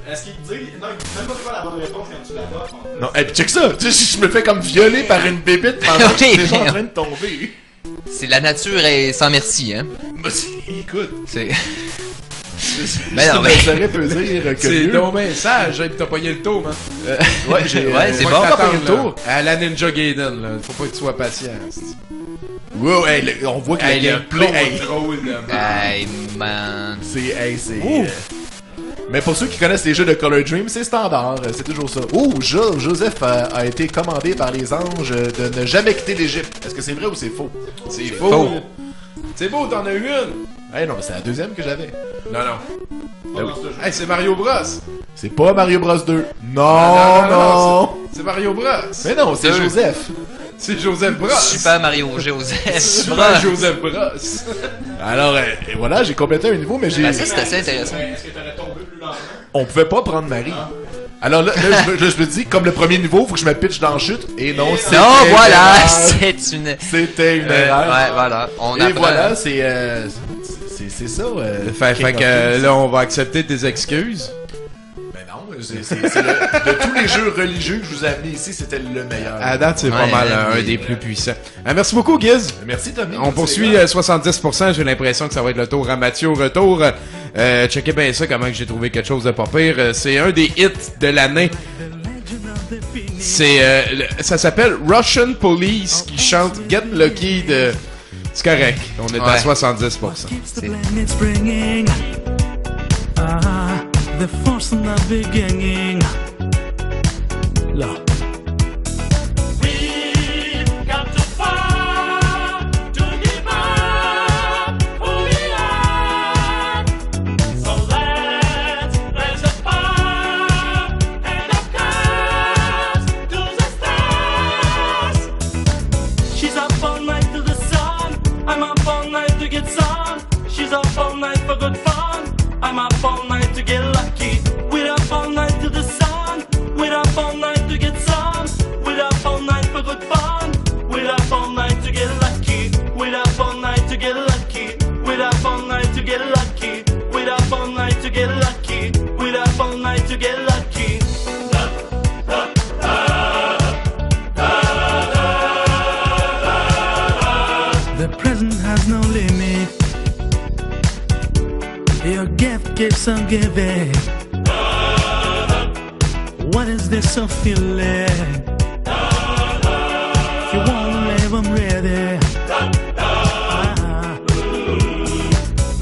Est-ce qu'il dit... Non, il dit même pas quoi la bonne réponse quand tu la bats. Non, et puis check ça! Tu sais, je me fais comme violer par une bébite pendant que j'étais en train de tomber. C'est la nature est sans merci, hein? Bah, écoute... C'est... Ben non, mais ça aurait pu dire que c'est donc ben sage, hein, pis t'as pogné le tour, man. Ouais, j'ai... Ouais, c'est bon. T'as pogné le tour. À la Ninja Gaiden, là. Faut pas que tu sois patient. Wow, hey, on voit que hey, le gameplay... Hey, man. C'est... Mais pour ceux qui connaissent les jeux de Color Dream, c'est standard, c'est toujours ça. Oh, Joseph a été commandé par les anges de ne jamais quitter l'Égypte. Est-ce que c'est vrai ou c'est faux? C'est faux. C'est beau, t'en as eu une. Non, mais c'est la deuxième que j'avais. Non. Hey, c'est Mario Bros. C'est pas Mario Bros 2. Non. C'est Mario Bros. Mais non, c'est Joseph. C'est Joseph Bros. Super Mario Joseph. Super Joseph Bros. Alors, et voilà, j'ai complété un niveau, mais j'ai... Ben ça, c'est assez intéressant. Est-ce que t'aurais tombé plus lentement? On pouvait pas prendre Marie. Alors là, je me dis, comme le premier niveau, faut que je me pitche dans la chute. Et non, c'était non, voilà, c'était une erreur. Ouais, voilà. Et voilà, c'est ça. Fait que là, on va accepter tes excuses. Ben non, de tous les jeux religieux que je vous ai amenés ici, c'était le meilleur. À date, c'est pas mal un des plus puissants. Merci beaucoup, Giz. Merci, Tommy. On poursuit 70%. J'ai l'impression que ça va être le tour à Mathieu au retour. Checkez bien ça, comment que j'ai trouvé quelque chose de pas pire. C'est un des hits de l'année. C'est ça s'appelle Russian Police qui chante Get Lucky de... C'est correct. On est à 70%. The force in the beginning. Love. We've got to fight to give up who we are. So let's raise a fire and a curse to the stars. She's up all night to the sun. I'm up all night to get sun. She's up all night for good fun. I'm up all night to get lucky. We're up all night to the sun. We're up all night to get sun. We're up all night for good fun. We're up all night to get lucky. We're up all night to get lucky. We're up all night to get lucky. We're up all night to get lucky. We're up all night to get lucky. The present has no limit. Your gift keeps on giving. What is this of feeling? If you wanna live, I'm ready.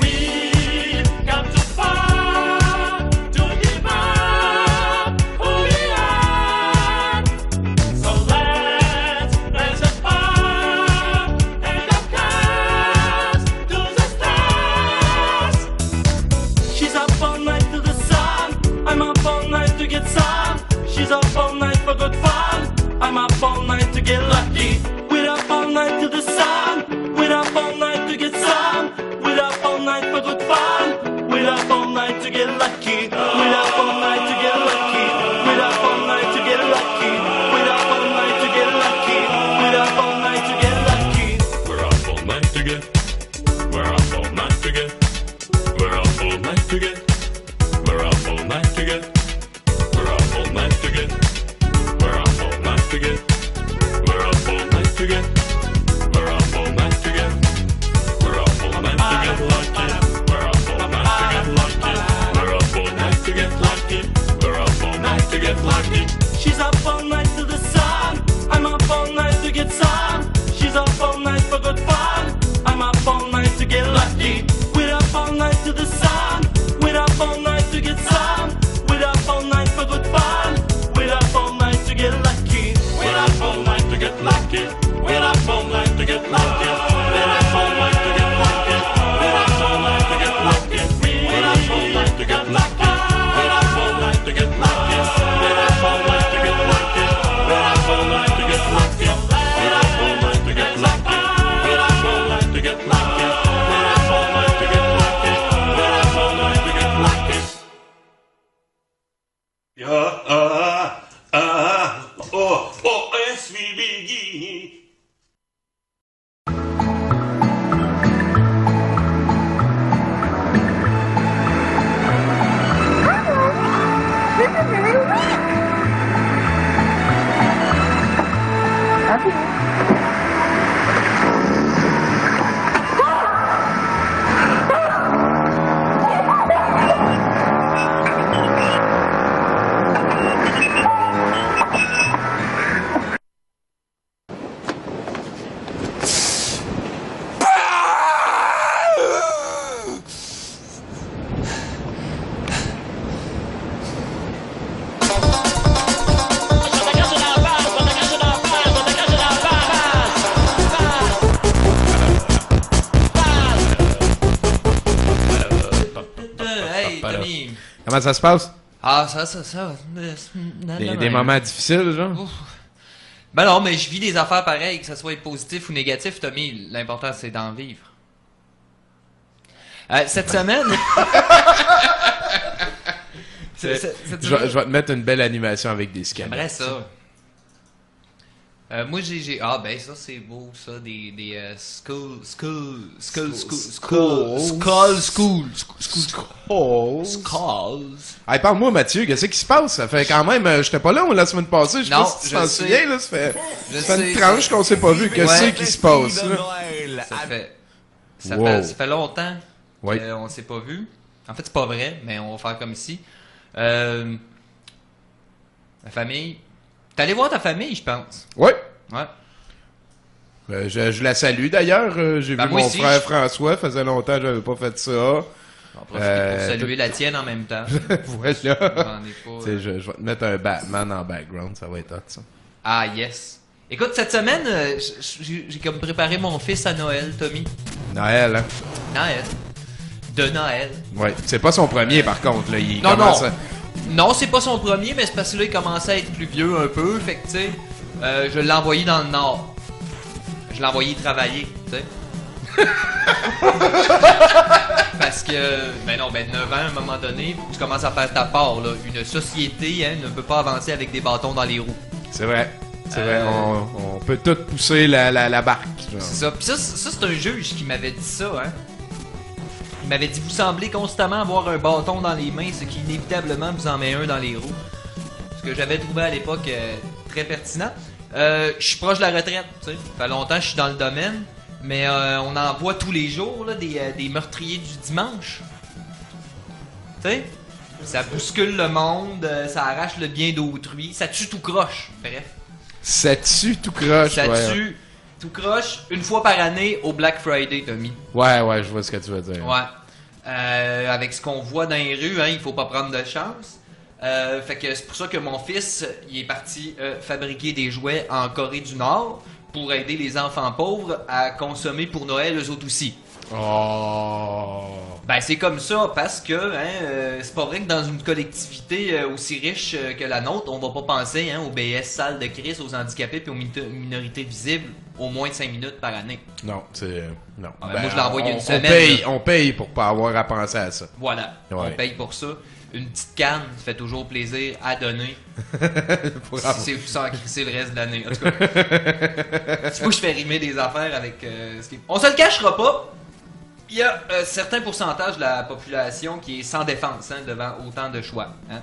We've got to fight to give up who we are. So let's raise a fire and a curse to the stars. She's up all night to the sun. I'm up all night to get sun. She's up all night for good fun. I'm up all night to get lucky. We're up all night to the sun. We're up all night to get sun. We're up all night for good fun. We're up all night to get lucky. We're up all night to get lucky. We're up all night to get lucky. We're up all night to get lucky. We're up all night to get lucky. We're up all night to get. We're up all night to get. We're up all night to get. We're up all night to get. We're up all night to get. We're up all night to get. She's up all night to the sun. I'm up all night to get some. She's up all night for good fun. I'm up all night to get lucky. We're up all night to the sun. We're up all night to get some. We're up all night for good fun. We're up all night to get lucky. We're up all night to get lucky. We're up all night to get lucky. We're up all night to get lucky. We're up all night to get lucky. We're up all night to get lucky. We're up all night to get lucky. We're up all night to get lucky. We're up all night to get lucky. We're up all night to get lucky. We're up all night to get lucky. We're up all night to get lucky. We're up all night to get lucky. SVBG. Hey, Tommy. Comment ça se passe? Ah, ça. Des moments difficiles, genre? Ouf. Ben non, mais je vis des affaires pareilles, que ça soit positif ou négatif, Tommy. L'important, c'est d'en vivre. Cette semaine... Je vais te mettre une belle animation avec des scans. J'aimerais ça. Moi, j'ai... Ah, ben ça, c'est beau, ça. Des Skull. Hey, parle-moi, Mathieu, qu'est-ce qui se passe? Ça fait quand même... J'étais pas là la semaine passée, je sais pas si tu t'en souviens, là. Ça fait une tranche qu'on s'est pas vu. Qu'est-ce qui se passe, là? Ça fait longtemps qu'on s'est pas vu. En fait, c'est pas vrai, mais on va faire comme ici. Ma famille... T'es allé voir ta famille, je pense. Oui. Ouais. Je la salue d'ailleurs. J'ai vu mon frère François. Faisait longtemps que j'avais pas fait ça. On va profiter pour saluer la tienne en même temps. Voilà. Je vais te mettre un Batman en background. Ça va être hot, ça. Ah, yes. Écoute, cette semaine, j'ai comme préparé mon fils à Noël, Tommy. Noël, hein? Noël. De Noël. Ouais. C'est pas son premier, par contre. Là. Il non. Non, c'est pas son premier, mais c'est parce que là, il commençait à être plus vieux un peu. Fait que, tu sais, je l'ai envoyé dans le Nord. Je l'ai envoyé travailler, tu sais. Parce que, 9 ans, à un moment donné, tu commences à faire ta part, là. Une société, ne peut pas avancer avec des bâtons dans les roues. C'est vrai. C'est vrai, on peut tout pousser la barque. Genre. C'est ça. Puis ça, c'est un juge qui m'avait dit ça, hein. Il m'avait dit, vous semblez constamment avoir un bâton dans les mains, ce qui inévitablement vous en met un dans les roues. Ce que j'avais trouvé à l'époque très pertinent. Je suis proche de la retraite, tu sais. Ça fait longtemps que je suis dans le domaine, mais on en voit tous les jours, là, des meurtriers du dimanche. Tu sais? Ça bouscule le monde, ça arrache le bien d'autrui, ça tue tout croche, bref. Ça tue tout croche, Ça tue tout croche une fois par année au Black Friday, Tommy. Ouais, je vois ce que tu veux dire. Ouais. Avec ce qu'on voit dans les rues, hein, il faut pas prendre de chance. Fait que c'est pour ça que mon fils, il est parti fabriquer des jouets en Corée du Nord pour aider les enfants pauvres à consommer pour Noël eux autres aussi. Oh. Ben c'est comme ça parce que c'est pas vrai que dans une collectivité aussi riche que la nôtre, on va pas penser aux BS salles de crise, aux handicapés puis aux minorités visibles au moins de 5 minutes par année. Non, c'est... non. Ah, moi je l'ai envoyé une semaine. On paye pour pas avoir à penser à ça. Voilà, on paye pour ça. Une petite canne, ça fait toujours plaisir à donner. Si c'est sans crisser le reste de l'année. En tout cas, si moi je fais rimer des affaires avec ce qui... On se le cachera pas. Il y a un certain pourcentage de la population qui est sans défense devant autant de choix. Hein?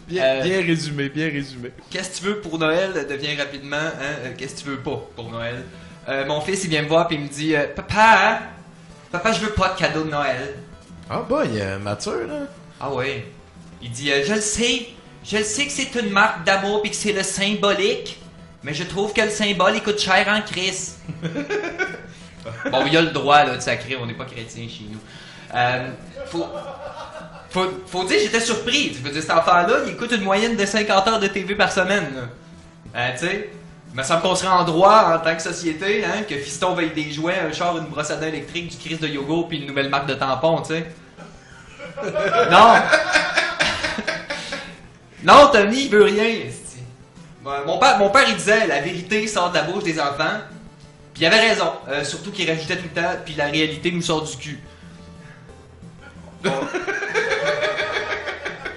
Bien résumé, bien résumé. Qu'est-ce que tu veux pour Noël devient rapidement qu'est-ce que tu veux pas pour Noël. Mon fils il vient me voir et il me dit Papa je veux pas de cadeau de Noël. Ah boy, mature là. Ah ouais. Il dit je le sais que c'est une marque d'amour puis que c'est le symbolique, mais je trouve que le symbole il coûte cher en crise. Bon, il y a le droit là, de sacrer, on n'est pas chrétien chez nous. Faut dire, j'étais surpris. Je veux dire, cet enfant-là, il écoute une moyenne de 50 heures de TV par semaine. Tu sais, il me semble qu'on serait en droit en tant que société, hein, que Fiston veuille des jouets, un char, une brosse à dents électrique, du Christ de yogourt puis une nouvelle marque de tampon, tu sais. Non! Non, Tony, il veut rien. esti. Mon père, il disait, la vérité sort de la bouche des enfants. Puis il avait raison. Surtout qu'il rajoutait tout le temps, puis la réalité nous sort du cul.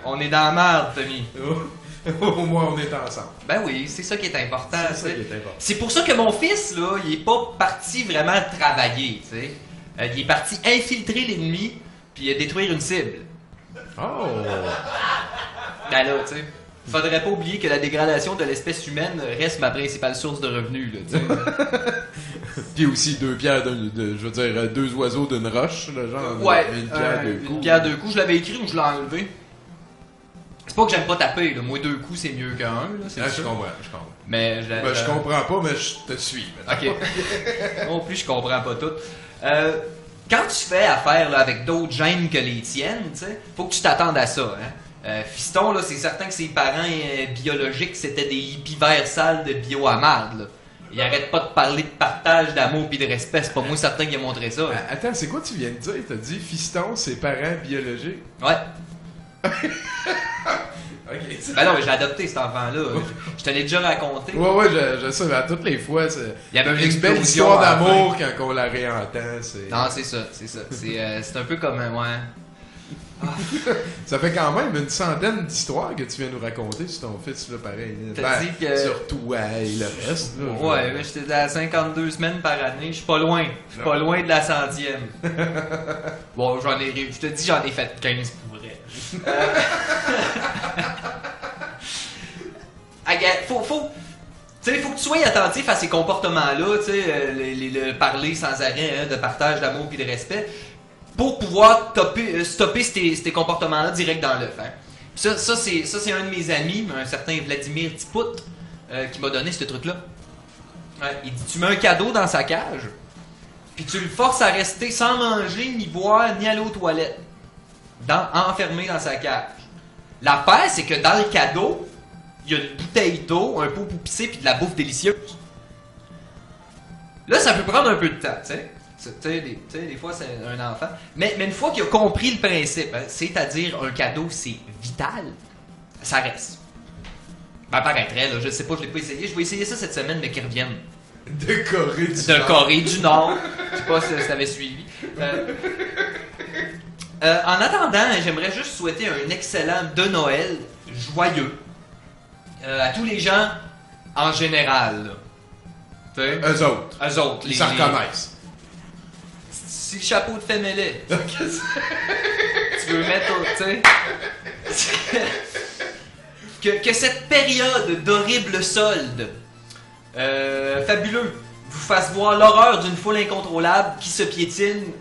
On est dans la merde, Tommy. Au moins, on est ensemble. Ben oui, c'est ça qui est important. C'est ça qui est important. C'est pour ça que mon fils, là, il est pas parti vraiment travailler, tu sais. Il est parti infiltrer l'ennemi, puis détruire une cible. Oh! Ben là, tu sais. Faudrait pas oublier que la dégradation de l'espèce humaine reste ma principale source de revenus, là, tu sais. Puis aussi deux pierres, je veux dire, deux oiseaux d'une roche, là, genre. Ouais, une pierre deux coups. Une pierre deux coups, je l'avais écrit ou je l'ai enlevé. C'est pas que j'aime pas taper, là. Moi, 2 coups, c'est mieux qu'un, là. C'est Ah, sûr. je comprends. Mais je comprends pas, mais je te suis. Ok. Non plus, je comprends pas tout. Quand tu fais affaire là, avec d'autres gènes que les tiennes, tu sais, faut que tu t'attendes à ça, hein. Fiston, là, c'est certain que ses parents biologiques, c'était des hippies verts sales de bio à marde, là. Il arrête pas de parler de partage, d'amour pis de respect. C'est pas moi certain qu'il a montré ça. Hein. Attends, c'est quoi tu viens de dire? T'as dit fiston, ses parents biologiques? Ouais. Ok. Ben non, mais j'ai adopté cet enfant-là. Je te l'ai déjà raconté. Ouais, je sais, à toutes les fois, c'est il y avait une belle histoire d'amour quand on la réentend. Non, c'est ça. C'est un peu comme ouais. Ça fait quand même une centaine d'histoires que tu viens nous raconter sur ton fils, là, pareil. T'as dit que... Sur toi et le reste. Là, ouais, mais j'étais à 52 semaines par année. Je suis pas loin. Je suis pas loin de la 100e. Bon, je te dis, j'en ai fait 15 pour vrai. Faut que tu sois attentif à ces comportements-là, tu sais, le parler sans arrêt, hein, de partage, d'amour et de respect, pour pouvoir stopper ces comportements-là direct dans l'œuf. Hein. Ça c'est un de mes amis, un certain Vladimir Tipout, qui m'a donné ce truc-là. Ouais, il dit, tu mets un cadeau dans sa cage, puis tu le forces à rester sans manger, ni boire, ni aller aux toilettes, enfermé dans sa cage. L'affaire, c'est que dans le cadeau, il y a une bouteille d'eau, un pot pour pisser, puis de la bouffe délicieuse. Là, ça peut prendre un peu de temps, tu sais. Des fois, c'est un enfant. Mais une fois qu'il a compris le principe, hein, c'est-à-dire un cadeau, c'est vital, ça reste. Ben, paraîtrait, là, je sais pas, je l'ai pas essayé. Je vais essayer ça cette semaine, mais qu'il revienne. De Corée du Nord. De Corée du Nord. Je sais pas si t'avais suivi. En attendant, j'aimerais juste souhaiter un excellent de Noël joyeux à tous les gens en général. Eux autres. Ils s'en reconnaissent. Si le chapeau te fait mêler. Tu veux mettre, tu sais. Que cette période d'horribles soldes, fabuleux, vous fasse voir l'horreur d'une foule incontrôlable qui se piétine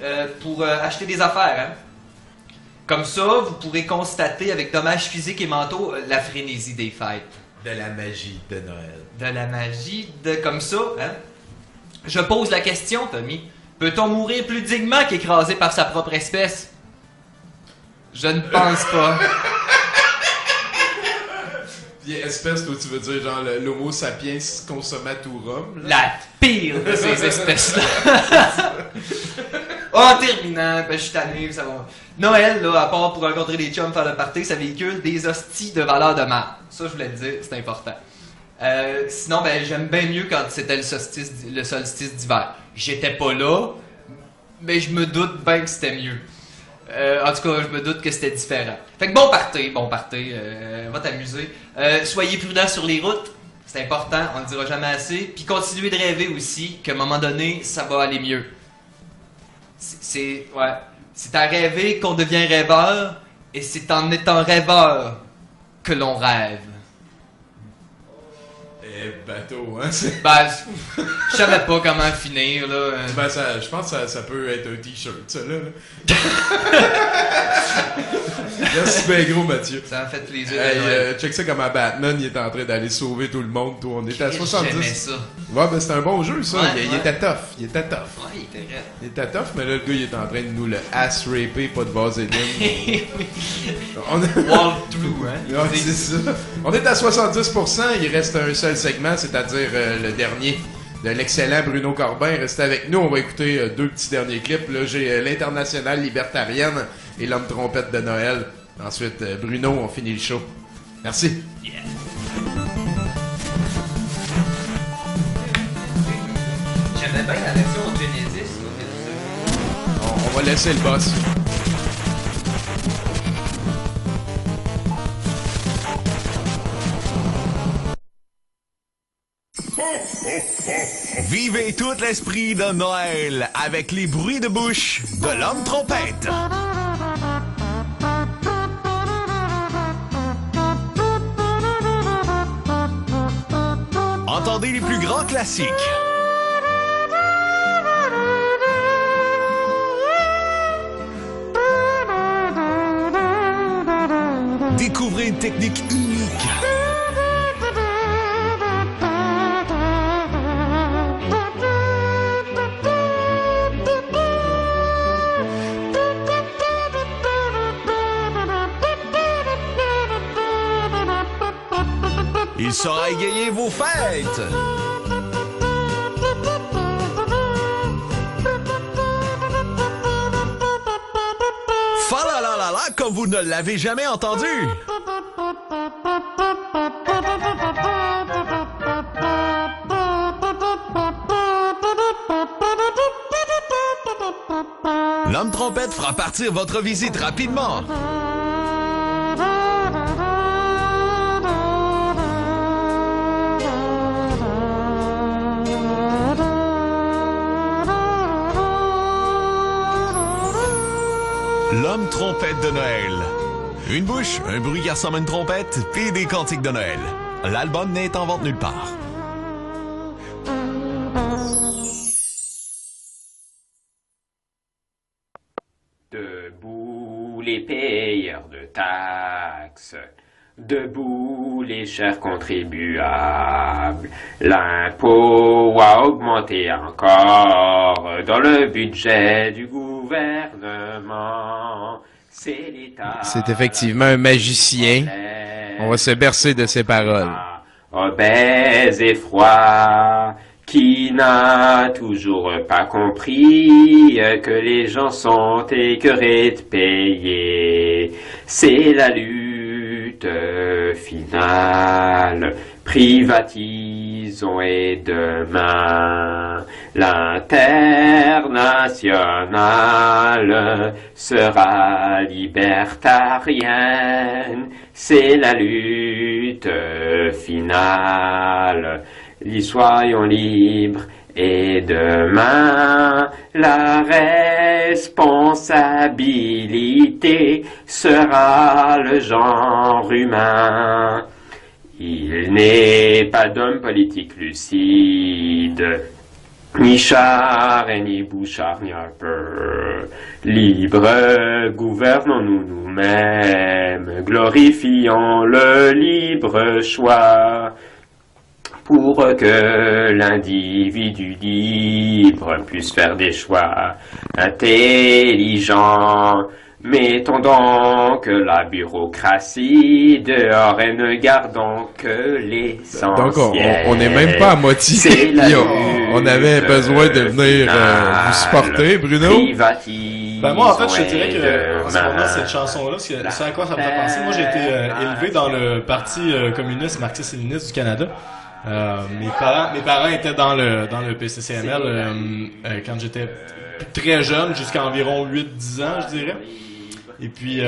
pour acheter des affaires. Hein? Comme ça, vous pourrez constater avec dommages physiques et mentaux la frénésie des fêtes. De la magie de Noël. De la magie de... Comme ça, hein? Je pose la question, Tommy. Peut-on mourir plus dignement qu'écrasé par sa propre espèce? Je ne pense pas. Puis espèce, toi, tu veux dire genre l'homo sapiens consummaturum? Là? La pire de ces espèces-là. En terminant, ben, je suis tanné, ça va. Noël, là, à part pour rencontrer des chums, faire le party, ça véhicule des hosties de valeur de marde. Ça, je voulais le dire, c'est important. Sinon, ben, j'aime bien mieux quand c'était le solstice d'hiver. J'étais pas là, mais je me doute bien que c'était mieux. En tout cas, je me doute que c'était différent. Fait que bon party, va t'amuser. Soyez prudents sur les routes, c'est important, on le dira jamais assez. Puis continuez de rêver aussi, qu'à un moment donné, ça va aller mieux. C'est à rêver qu'on devient rêveur, et c'est en étant rêveur que l'on rêve. Bateau, hein? Ben, je savais pas comment finir, là. Ben, je pense que ça peut être un t-shirt, ça, là. Merci bien gros, Mathieu. Ça m'a fait plaisir. Check ça comme à Batman, il est en train d'aller sauver tout le monde. Tout. On était à 70. J'aimais ça. Ouais, ben c'était un bon jeu, ça. Ouais, il était tough. Il était tough. Ouais, il était raide. Il était tough, mais là, le gars, il est en train de nous le ass-raper, pas de vaseline. Walkthrough, hein? Ouais, c'est ça. On est à 70%, il reste un seul segment, c'est-à-dire le dernier de l'excellent Bruno Corbin. Restez avec nous, on va écouter deux petits derniers clips. Là, j'ai l'Internationale libertarienne et l'homme trompette de Noël. Ensuite, Bruno, on finit le show. Merci. Yeah. J'aimais bien la version Genesis. On va laisser le boss. Vivez tout l'esprit de Noël avec les bruits de bouche de l'homme trompette. Entendez les plus grands classiques. Découvrez une technique unique. Il saura égayer vos fêtes. Fa la la la la comme vous ne l'avez jamais entendu. L'homme trompette fera partir votre visite rapidement. L'homme trompette de Noël. Une bouche, un bruit qui ressemble à une trompette, puis des cantiques de Noël. L'album n'est en vente nulle part. Debout les payeurs de taxes, debout les chers contribuables. L'impôt a augmenté encore dans le budget du gouvernement. C'est l'État. C'est effectivement un magicien. On va se bercer de ses paroles. Obèse et froid, qui n'a toujours pas compris que les gens sont écœurés de payer. C'est la lutte finale. Privatisons et demain l'Internationale sera libertarienne. C'est la lutte finale. Soyons libres et demain la responsabilité sera le genre humain. Il n'est pas d'homme politique lucide, ni char et ni bouchard ni un peu. Libre, gouvernons-nous nous-mêmes, glorifions le libre choix. Pour que l'individu libre puisse faire des choix intelligents. Mettons donc la bureaucratie dehors et ne gardons que l'essentiel. Donc on n'est même pas à moitié. On avait besoin de venir vous supporter, Bruno. Ben moi en fait je te dirais que en ce moment cette chanson-là, c'est à quoi ça me fait penser. Moi j'ai été élevé dans le parti communiste marxiste-léniniste du Canada. Mes parents étaient dans le PCCML quand j'étais très jeune, jusqu'à environ 8-10 ans, je dirais. Et puis,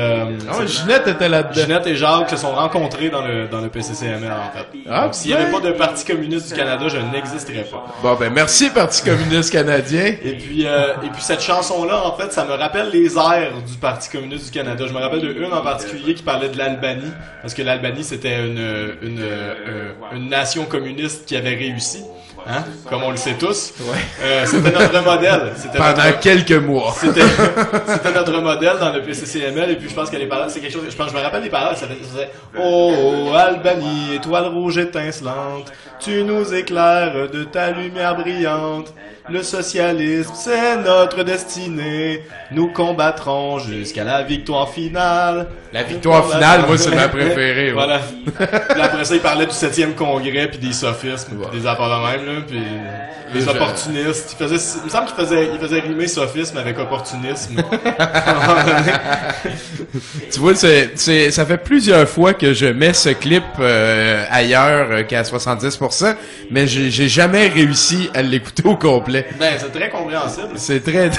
Ginette était là-dedans. Ginette et Jacques se sont rencontrés dans le PCCML, en fait. Ah, donc, s'il n'y avait pas de Parti communiste du Canada, je n'existerais pas. Bon, ben, merci, Parti communiste canadien. Et puis cette chanson-là, en fait, ça me rappelle les airs du Parti communiste du Canada. Je me rappelle de une en particulier qui parlait de l'Albanie, parce que l'Albanie, c'était une nation communiste qui avait réussi. Hein? Comme on le sait tous. Ouais. C'était notre modèle. Pendant quelques mois. C'était notre modèle dans le PCCML. Et puis je pense que les paroles, c'est quelque chose. Je me rappelle les paroles. Ça faisait Oh Albanie, étoile rouge étincelante, tu nous éclaires de ta lumière brillante. Le socialisme, c'est notre destinée. Nous combattrons jusqu'à la victoire finale. La victoire finale, moi, c'est ma préférée. Ouais. Voilà. Puis après ça, il parlait du 7e congrès, puis des sophismes, puis des affaires de même, là, puis les opportunistes. Il me semble qu'il faisait rimer sophisme avec opportunisme. Tu vois, ça fait plusieurs fois que je mets ce clip ailleurs qu'à 70%, mais j'ai jamais réussi à l'écouter au complet. Ben, c'est très compréhensible. C'est très...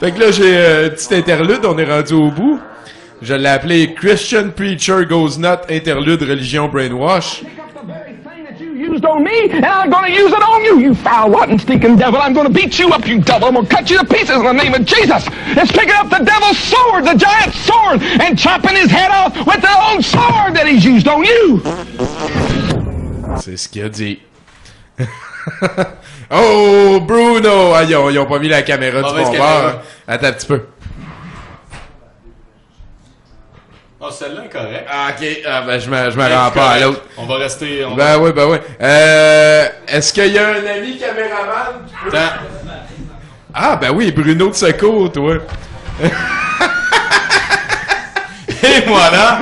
Fait que là, j'ai un petit interlude, on est rendu au bout. Je l'ai appelé Christian Preacher Goes Nut, interlude religion brainwash. Used on me, and I'm gonna use it on you, you foul, rotten, stinking devil. I'm gonna beat you up, you devil. I'm gonna cut you to pieces in the name of Jesus. It's picking up the devil's sword, the giant sword, and chopping his head off with the own sword that he's used on you. C'est ce qu'il a dit. Oh, Bruno! Ah, ils ont pas mis la caméra du bon bord. Attends un petit peu. Oh, celle-là est correcte. Ah, ok. Ah, ben, je me rends pas à l'autre. On va rester... oui. Est-ce qu'il y a un ami caméraman? Ah, ben oui, Bruno de secours, toi. Et voilà!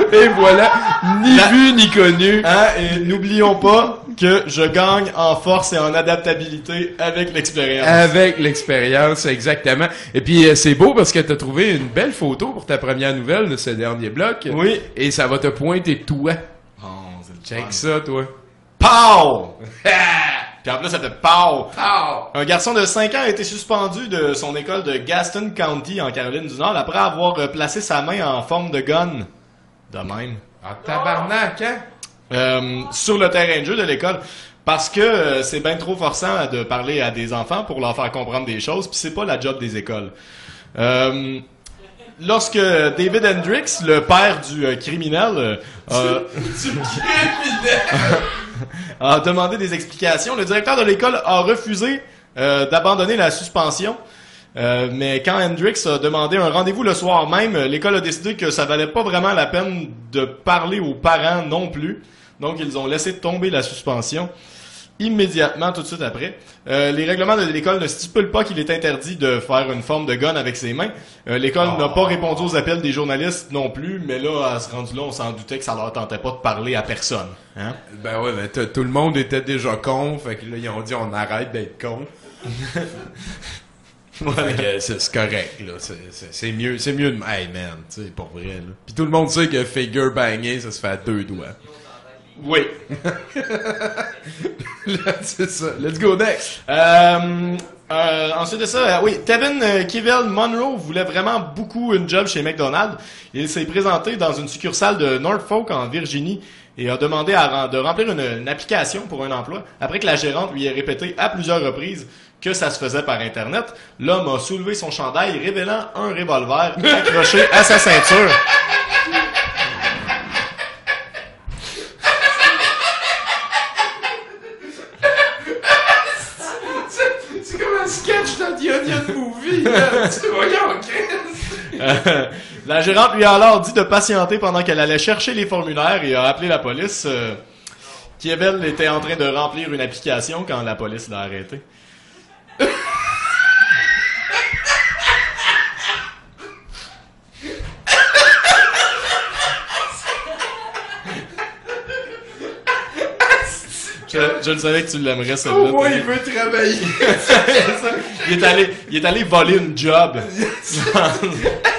Ni vu, ni connu. Hein, et n'oublions pas que je gagne en force et en adaptabilité avec l'expérience. Avec l'expérience, exactement. Et puis, c'est beau parce que t'as trouvé une belle photo pour ta première nouvelle de ce dernier bloc. Oui. Et ça va te pointer toi. Oh, c'est Check ça, toi. Pow! Puis en plus, ça fait pow! Un garçon de 5 ans a été suspendu de son école de Gaston County en Caroline du Nord après avoir placé sa main en forme de gun. De même. En tabarnak, hein? Sur le terrain de jeu de l'école. Parce que c'est bien trop forçant de parler à des enfants pour leur faire comprendre des choses, puis c'est pas la job des écoles. Lorsque David Hendricks, le père du criminel, a demandé des explications, le directeur de l'école a refusé d'abandonner la suspension. Mais quand Hendricks a demandé un rendez-vous le soir même, l'école a décidé que ça valait pas vraiment la peine de parler aux parents non plus. Donc, ils ont laissé tomber la suspension immédiatement, tout de suite après. Les règlements de l'école ne stipulent pas qu'il est interdit de faire une forme de gun avec ses mains. L'école n'a pas répondu aux appels des journalistes non plus, mais là, à ce rendu-là, on s'en doutait que ça leur tentait pas de parler à personne. Hein? Ben ouais, mais tout le monde était déjà con, fait que là, ils ont dit on arrête d'être con. Ouais, c'est correct, là. C'est mieux de... Hey, man, tu sais, pour vrai, là. Puis tout le monde sait que figure banging, ça se fait à 2 doigts. Oui. Là, c'est ça. Let's go next. Ensuite de ça, oui, Tevin Kivel Monroe voulait vraiment beaucoup une job chez McDonald's. Il s'est présenté dans une succursale de Norfolk en Virginie et a demandé de remplir une application pour un emploi. Après que la gérante lui ait répété à plusieurs reprises que ça se faisait par Internet, l'homme a soulevé son chandail révélant un revolver accroché à sa ceinture. C'est comme un sketch dans The Onion Movie, là. Tu vois, la gérante lui a alors dit de patienter pendant qu'elle allait chercher les formulaires et a appelé la police. Kiebel était en train de remplir une application quand la police l'a arrêté. Je le savais que tu l'aimerais, celle-là. Au moins, il veut travailler. Il est allé voler une job.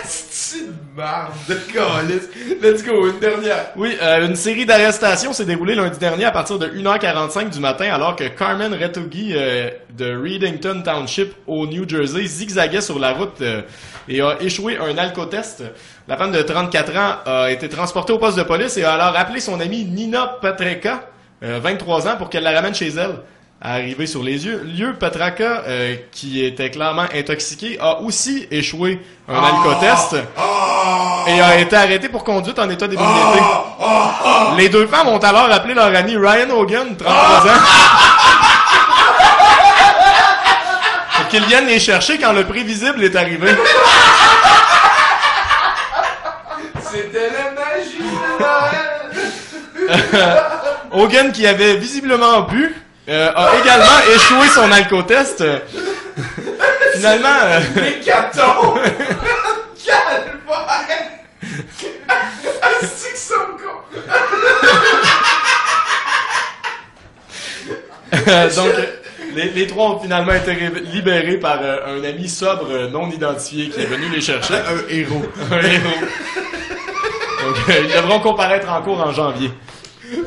C'est de Barbe de calice. Let's go, une dernière. Oui, une série d'arrestations s'est déroulée lundi dernier à partir de 1h45 du matin alors que Carmen Retughi de Readington Township au New Jersey zigzaguait sur la route et a échoué un alcotest. La femme de 34 ans a été transportée au poste de police et a alors appelé son amie Nina Petraka, 23 ans, pour qu'elle la ramène chez elle. Arrivé sur les lieux, Petraka, qui était clairement intoxiqué, a aussi échoué un alcotest et a été arrêté pour conduite en état d'ébriété. Les deux femmes ont alors appelé leur ami Ryan Hogan, 33 ans, pour qu'il vienne les chercher quand le prévisible est arrivé. C'était la magie de Noël. Hogan, qui avait visiblement bu, a également échoué son alcotest. Finalement... Mécaton! Calvaire! C'est que sont cons! Donc, les trois ont finalement été libérés par un ami sobre non identifié qui est venu les chercher. Un héros. Un héros. Donc, ils devront comparaître en cours en janvier.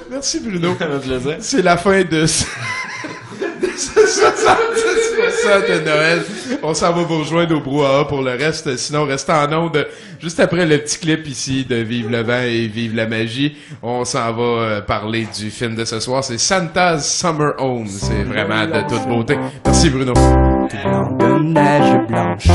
Merci Bruno. Ça fait plaisir. C'est la fin de ce 60 de Noël. On s'en va vous rejoindre au brouhaha pour le reste. Sinon, restez en onde juste après le petit clip ici de Vive le vent et Vive la magie. On s'en va parler du film de ce soir. C'est Santa's Summer Home. C'est vraiment de toute beauté. Merci Bruno. De neige blanche.